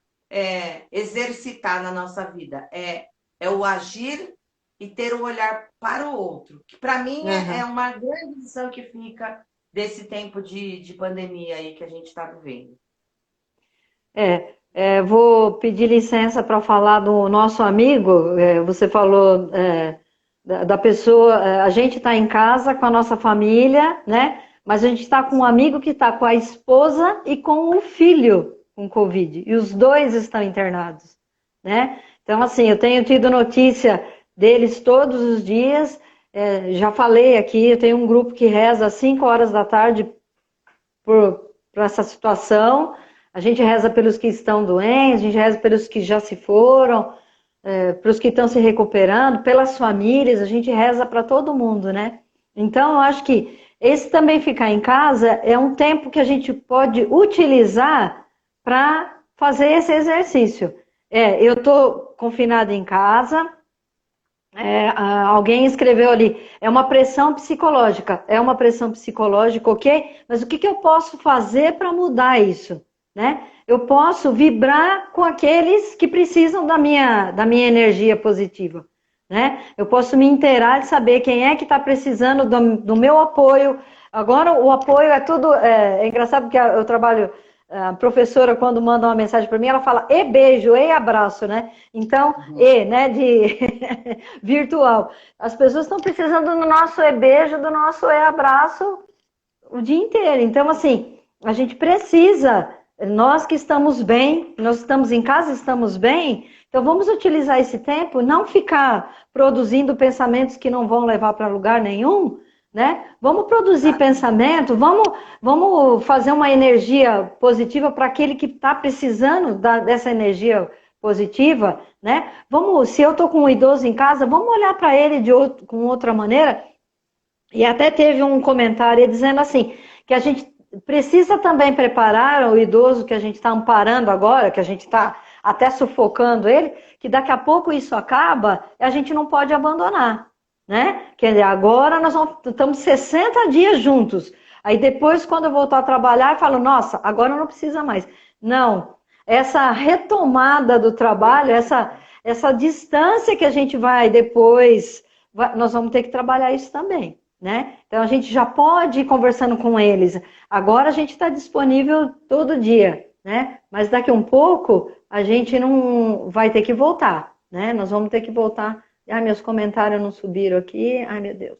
exercitar na nossa vida. É o agir e ter o olhar para o outro. Que para mim é Aham. uma grande lição que fica desse tempo de pandemia aí que a gente está vivendo. Vou pedir licença para falar do nosso amigo. Você falou da pessoa, a gente está em casa com a nossa família, né? Mas a gente está com um amigo que está com a esposa e com o filho com Covid. E os dois estão internados, né? Então, assim, eu tenho tido notícia deles todos os dias. Já falei aqui, eu tenho um grupo que reza às 5 horas da tarde por essa situação. A gente reza pelos que estão doentes, a gente reza pelos que já se foram, para os que estão se recuperando, pelas famílias, a gente reza para todo mundo, né? Então, eu acho que esse também ficar em casa é um tempo que a gente pode utilizar para fazer esse exercício. Eu estou confinada em casa, alguém escreveu ali, é uma pressão psicológica. É uma pressão psicológica, ok? Mas o que eu posso fazer para mudar isso? Né? Eu posso vibrar com aqueles que precisam da minha energia positiva. Né? Eu posso me inteirar de saber quem é que está precisando do meu apoio. Agora, o apoio é tudo... É engraçado porque eu trabalho... A professora, quando manda uma mensagem para mim, ela fala e beijo, e abraço, né? Então, né, de virtual. As pessoas estão precisando do nosso e beijo, do nosso e abraço o dia inteiro. Então, assim, a gente precisa, nós que estamos bem, nós estamos em casa, estamos bem, então vamos utilizar esse tempo, não ficar produzindo pensamentos que não vão levar para lugar nenhum, né? Vamos produzir pensamento, vamos fazer uma energia positiva para aquele que está precisando dessa energia positiva, né? Se eu estou com um idoso em casa, vamos olhar para ele com outra maneira. E até teve um comentário dizendo assim, que a gente precisa também preparar o idoso que a gente está amparando agora, que a gente está até sufocando ele, que daqui a pouco isso acaba, a gente não pode abandonar. Né? Quer dizer, agora nós estamos 60 dias juntos. Aí depois, quando eu voltar a trabalhar, eu falo, nossa, agora não precisa mais. Não, essa retomada do trabalho, essa distância que a gente vai depois, nós vamos ter que trabalhar isso também. Né? Então a gente já pode ir conversando com eles. Agora a gente está disponível todo dia, né? Mas daqui a um pouco a gente não vai ter que voltar, né? Nós vamos ter que voltar. Ai, meus comentários não subiram aqui. Ai, meu Deus.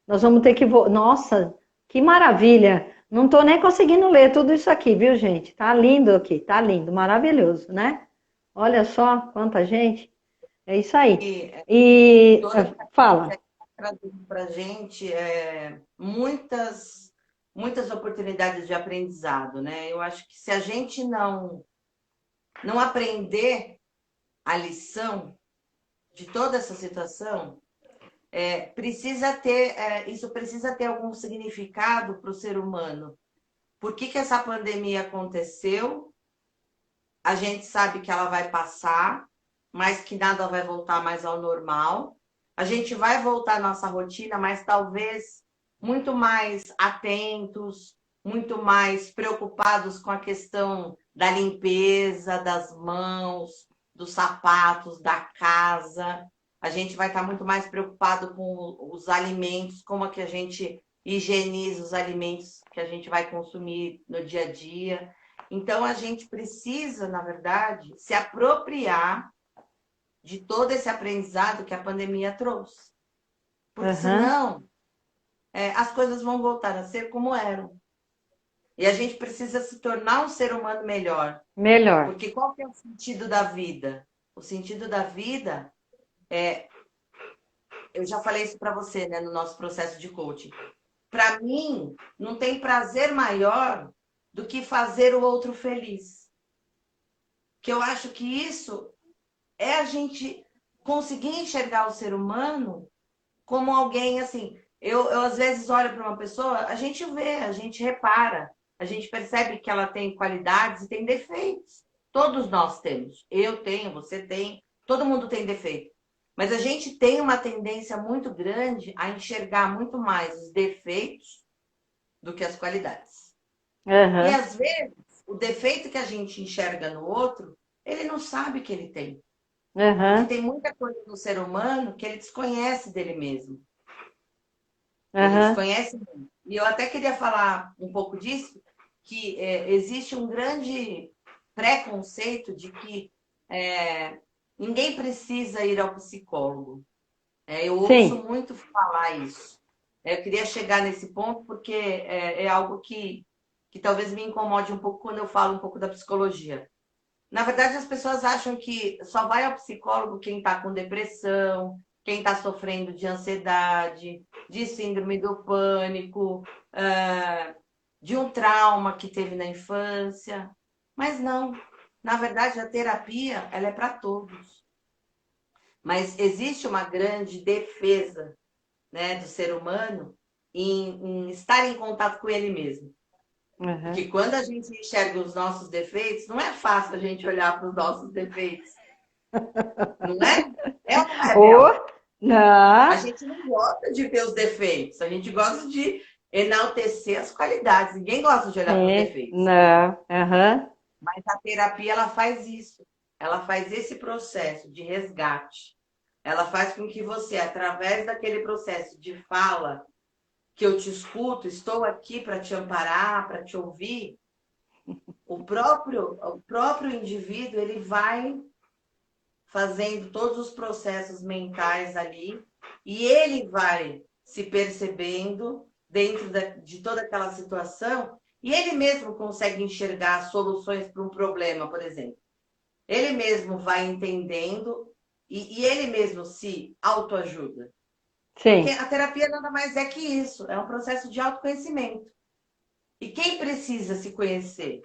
Nós vamos ter que... Nossa, que maravilha. Não estou nem conseguindo ler tudo isso aqui, viu, gente? Tá lindo aqui, tá lindo, maravilhoso, né? Olha só quanta gente. É isso aí. E fala. Trazendo para a gente muitas oportunidades de aprendizado, né? Eu acho que se a gente não aprender a lição de toda essa situação, isso precisa ter algum significado para o ser humano. Por que essa pandemia aconteceu? A gente sabe que ela vai passar, mas que nada vai voltar mais ao normal. A gente vai voltar à nossa rotina, mas talvez muito mais atentos, muito mais preocupados com a questão da limpeza das mãos, dos sapatos, da casa. A gente vai estar muito mais preocupado com os alimentos, como é que a gente higieniza os alimentos que a gente vai consumir no dia a dia. Então, a gente precisa, na verdade, se apropriar de todo esse aprendizado que a pandemia trouxe. Porque senão, as coisas vão voltar a ser como eram. E a gente precisa se tornar um ser humano melhor. Melhor. Porque qual que é o sentido da vida? O sentido da vida eu já falei isso para você, né, no nosso processo de coaching. Para mim, não tem prazer maior do que fazer o outro feliz. Que eu acho que isso é a gente conseguir enxergar o ser humano como alguém assim. Eu às vezes olho para uma pessoa, a gente vê, a gente repara, a gente percebe que ela tem qualidades e tem defeitos. Todos nós temos. Eu tenho, você tem, todo mundo tem defeito. Mas a gente tem uma tendência muito grande a enxergar muito mais os defeitos do que as qualidades. E às vezes, o defeito que a gente enxerga no outro, ele não sabe que ele tem. Porque tem muita coisa no ser humano que ele desconhece dele mesmo. Ele desconhece muito. E eu até queria falar um pouco disso, que existe um grande preconceito de que ninguém precisa ir ao psicólogo. Eu ouço Sim. muito falar isso. Eu queria chegar nesse ponto porque é algo que talvez me incomode um pouco quando eu falo um pouco da psicologia. Na verdade, as pessoas acham que só vai ao psicólogo quem está com depressão, quem está sofrendo de ansiedade, de síndrome do pânico, de um trauma que teve na infância. Mas não. Na verdade, a terapia, ela é para todos. Mas existe uma grande defesa, né, do ser humano em estar em contato com ele mesmo. Uhum. Porque quando a gente enxerga os nossos defeitos, não é fácil a gente olhar para os nossos defeitos, não é? É ou não é, Ô, Bel? A não, gente não gosta de ver os defeitos, a gente gosta de enaltecer as qualidades. Ninguém gosta de olhar para os sim, defeitos. não, aham, Mas a terapia, ela faz isso. Ela faz esse processo de resgate. Ela faz com que você, através daquele processo de fala, que eu te escuto, estou aqui para te amparar, para te ouvir, o próprio indivíduo, ele vai fazendo todos os processos mentais ali e ele vai se percebendo dentro de toda aquela situação e ele mesmo consegue enxergar soluções para um problema, por exemplo. Ele mesmo vai entendendo e ele mesmo se autoajuda. Porque sim, a terapia nada mais é que isso, é um processo de autoconhecimento. E quem precisa se conhecer?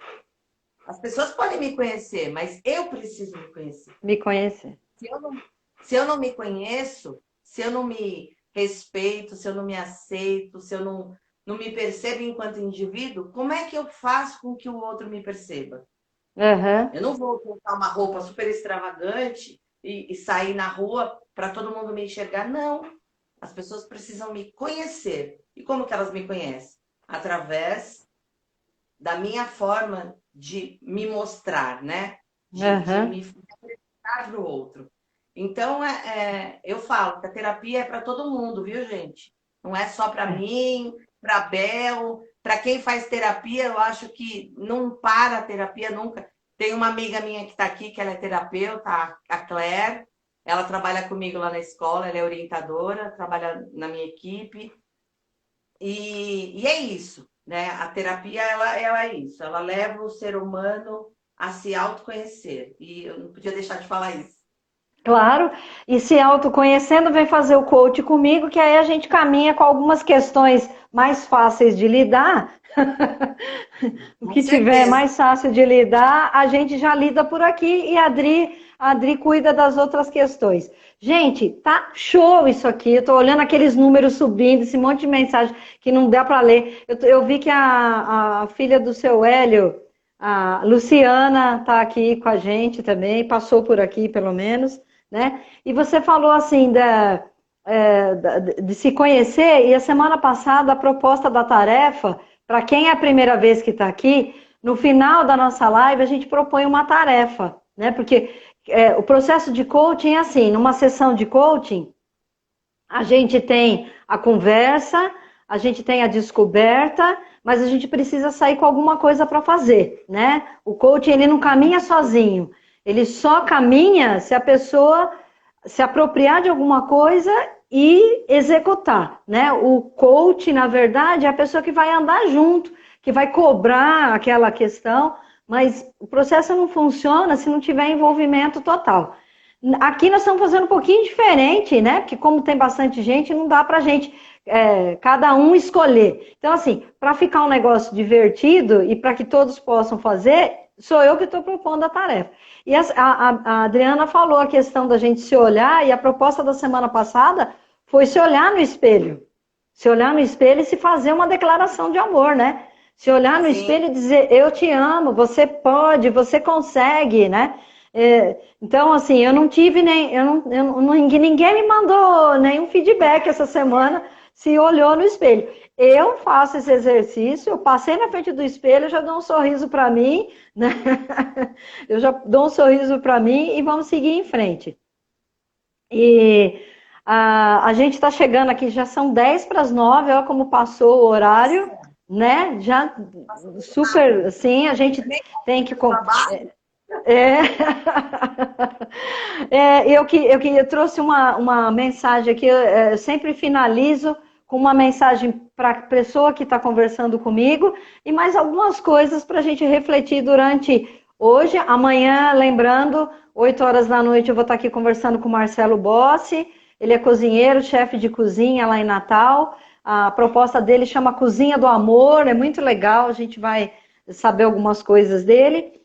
As pessoas podem me conhecer, mas eu preciso me conhecer. me conhecer. Se eu não, se eu não me conheço, se eu não me respeito, se eu não me aceito, se eu não me percebo enquanto indivíduo, como é que eu faço com que o outro me perceba? Aham, Eu não vou colocar uma roupa super extravagante e sair na rua para todo mundo me enxergar. Não. As pessoas precisam me conhecer. E como que elas me conhecem? Através da minha forma de me mostrar, né? De aham, me apresentar para o outro. Então, eu falo que a terapia é para todo mundo, viu, gente? Não é só para é. mim, para Bel, para quem faz terapia, eu acho que não para a terapia nunca. Tem uma amiga minha que está aqui, que ela é terapeuta, a Claire. Ela trabalha comigo lá na escola, ela é orientadora, trabalha na minha equipe. E é isso, né? A terapia, ela é isso. Ela leva o ser humano a se autoconhecer. E eu não podia deixar de falar isso. Claro, e se autoconhecendo, vem fazer o coach comigo, que aí a gente caminha com algumas questões mais fáceis de lidar. O Com que tiver certeza. mais fácil de lidar, a gente já lida por aqui e a Adri cuida das outras questões. Gente, tá show isso aqui. Eu tô olhando aqueles números subindo, esse monte de mensagem que não dá para ler. Eu vi que a filha do seu Hélio, a Luciana, tá aqui com a gente também, passou por aqui pelo menos, né? E você falou assim de se conhecer, e a semana passada a proposta da tarefa para quem é a primeira vez que está aqui, no final da nossa live a gente propõe uma tarefa, né? Porque o processo de coaching é assim, numa sessão de coaching, a gente tem a conversa, a gente tem a descoberta, mas a gente precisa sair com alguma coisa para fazer, né? O coaching, ele não caminha sozinho, ele só caminha se a pessoa se apropriar de alguma coisa e executar, né? O coach, na verdade, é a pessoa que vai andar junto, que vai cobrar aquela questão, mas o processo não funciona se não tiver envolvimento total. Aqui nós estamos fazendo um pouquinho diferente, né? Porque como tem bastante gente, não dá pra gente cada um escolher. Então, assim, para ficar um negócio divertido e para que todos possam fazer, sou eu que estou propondo a tarefa. E a Adriana falou a questão da gente se olhar, e a proposta da semana passada foi se olhar no espelho. Se olhar no espelho e se fazer uma declaração de amor, né? Se olhar no Sim, espelho e dizer, eu te amo, você pode, você consegue, né? Então, assim, eu não tive nem. Ninguém me mandou nenhum feedback essa semana se olhou no espelho. Eu faço esse exercício, eu passei na frente do espelho, eu já dou um sorriso para mim, né? Eu já dou um sorriso para mim e vamos seguir em frente. E a gente está chegando aqui, já são 10 para as 9, olha como passou o horário, né? Já passou muito super, rápido. assim, a gente Eu nem tem que. do trabalho. É. Eu trouxe uma mensagem aqui, eu sempre finalizo com uma mensagem para a pessoa que está conversando comigo e mais algumas coisas para a gente refletir durante hoje, amanhã, lembrando, 8 horas da noite eu vou estar aqui conversando com o Marcelo Bossi, ele é cozinheiro, chefe de cozinha lá em Natal, a proposta dele chama Cozinha do Amor, é muito legal, a gente vai saber algumas coisas dele.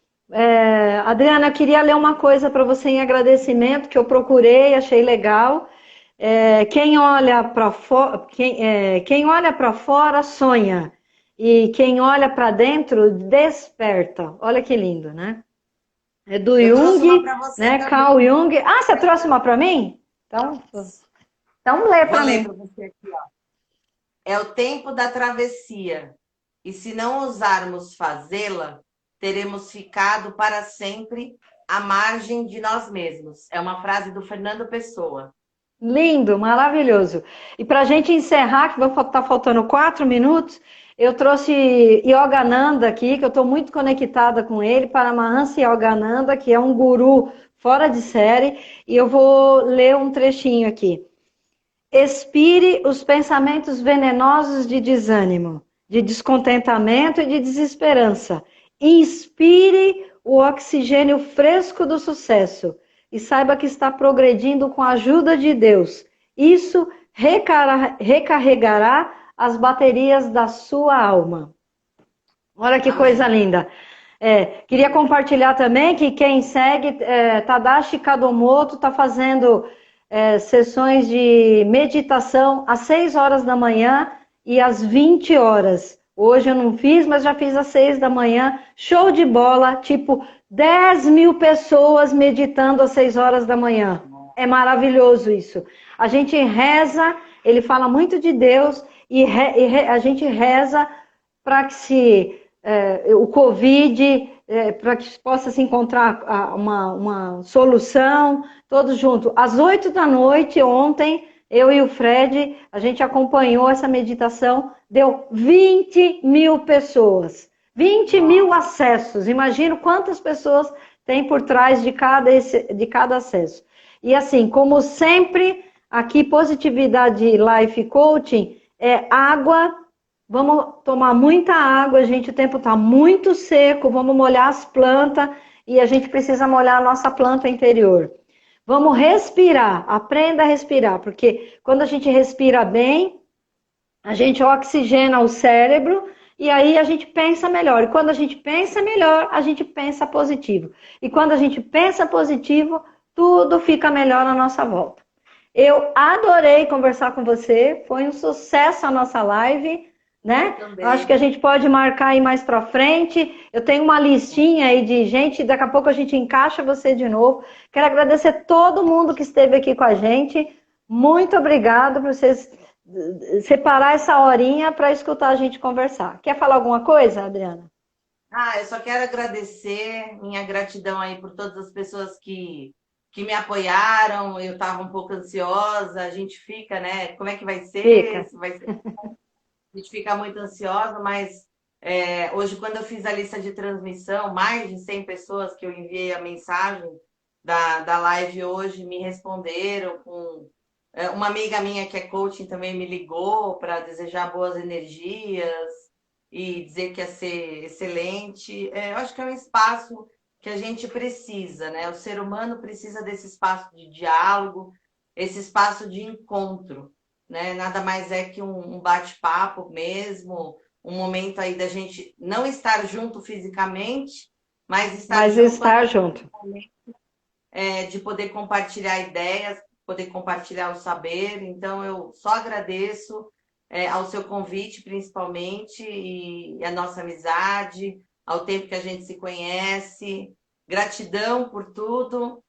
Adriana, eu queria ler uma coisa para você em agradecimento que eu procurei, achei legal. Quem olha para quem olha para fora sonha e quem olha para dentro desperta. Olha que lindo, né? É do Eu trouxe uma Jung, para você né? Carl também. Jung. Ah, você trouxe uma para mim? Então lê Vou para ler mim. para você aqui, ó. É o tempo da travessia, e se não ousarmos fazê-la, teremos ficado para sempre à margem de nós mesmos. É uma frase do Fernando Pessoa. Lindo, maravilhoso. E para a gente encerrar, que vai estar faltando 4 minutos, eu trouxe Yogananda aqui, que eu estou muito conectada com ele, Paramahansa Yogananda, que é um guru fora de série, e eu vou ler um trechinho aqui. Expire os pensamentos venenosos de desânimo, de descontentamento e de desesperança. Inspire o oxigênio fresco do sucesso e saiba que está progredindo com a ajuda de Deus. Isso recarregará as baterias da sua alma. Olha que coisa Amém. linda. Queria compartilhar também que quem segue Tadashi Kadomoto está fazendo sessões de meditação às 6 horas da manhã e às 20 horas. Hoje eu não fiz, mas já fiz às 6 da manhã. Show de bola, tipo 10 mil pessoas meditando às 6 horas da manhã. É maravilhoso isso. A gente reza, ele fala muito de Deus a gente reza para que o Covid, para que possa se encontrar uma solução, todos juntos. Às 8 da noite, ontem, eu e o Fred, a gente acompanhou essa meditação, deu 20 mil pessoas, 20 mil acessos. Imagino quantas pessoas tem por trás de cada acesso. E assim, como sempre, aqui Positividade Life Coaching é água. Vamos tomar muita água, gente. O tempo está muito seco. Vamos molhar as plantas e a gente precisa molhar a nossa planta interior. Vamos respirar. Aprenda a respirar, porque quando a gente respira bem, a gente oxigena o cérebro e aí a gente pensa melhor. E quando a gente pensa melhor, a gente pensa positivo. E quando a gente pensa positivo, tudo fica melhor na nossa volta. Eu adorei conversar com você. Foi um sucesso a nossa live, né? Eu acho que a gente pode marcar aí mais para frente. Eu tenho uma listinha aí de gente, daqui a pouco a gente encaixa você de novo. Quero agradecer todo mundo que esteve aqui com a gente. Muito obrigado por vocês separar essa horinha para escutar a gente conversar. Quer falar alguma coisa, Adriana? Eu só quero agradecer, minha gratidão aí por todas as pessoas que me apoiaram. Eu estava um pouco ansiosa, a gente fica, né? Como é que vai ser? Fica. Vai ser? A gente fica muito ansiosa, mas hoje, quando eu fiz a lista de transmissão, mais de 100 pessoas que eu enviei a mensagem da live hoje me responderam. Uma amiga minha que é coaching também me ligou para desejar boas energias e dizer que ia ser excelente. Eu acho que é um espaço que a gente precisa, né? O ser humano precisa desse espaço de diálogo, esse espaço de encontro, né? Nada mais é que um bate-papo mesmo, um momento aí da gente não estar junto fisicamente, mas estar junto. De poder compartilhar ideias, poder compartilhar o saber. Então, eu só agradeço ao seu convite, principalmente, e a nossa amizade, ao tempo que a gente se conhece. Gratidão por tudo.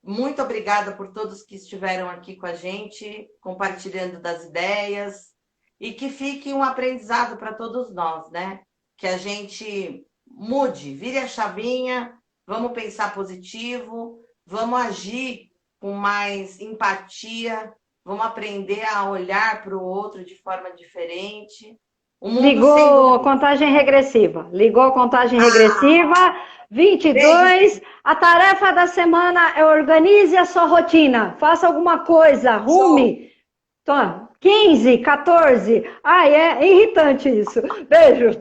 Muito obrigada por todos que estiveram aqui com a gente, compartilhando das ideias. E que fique um aprendizado para todos nós, né? Que a gente mude, vire a chavinha, vamos pensar positivo, vamos agir com mais empatia, vamos aprender a olhar para o outro de forma diferente. O mundo Ligou a sendo... contagem regressiva. Ligou a contagem regressiva. 22. A tarefa da semana é organize a sua rotina. Faça alguma coisa, arrume. Então, 15, 14. Ai, é irritante isso. Beijo.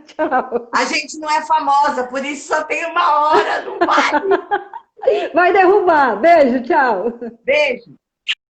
Tchau. A gente não é famosa, por isso só tem uma hora, não vale. Vai derrubar. Beijo, tchau. Beijo.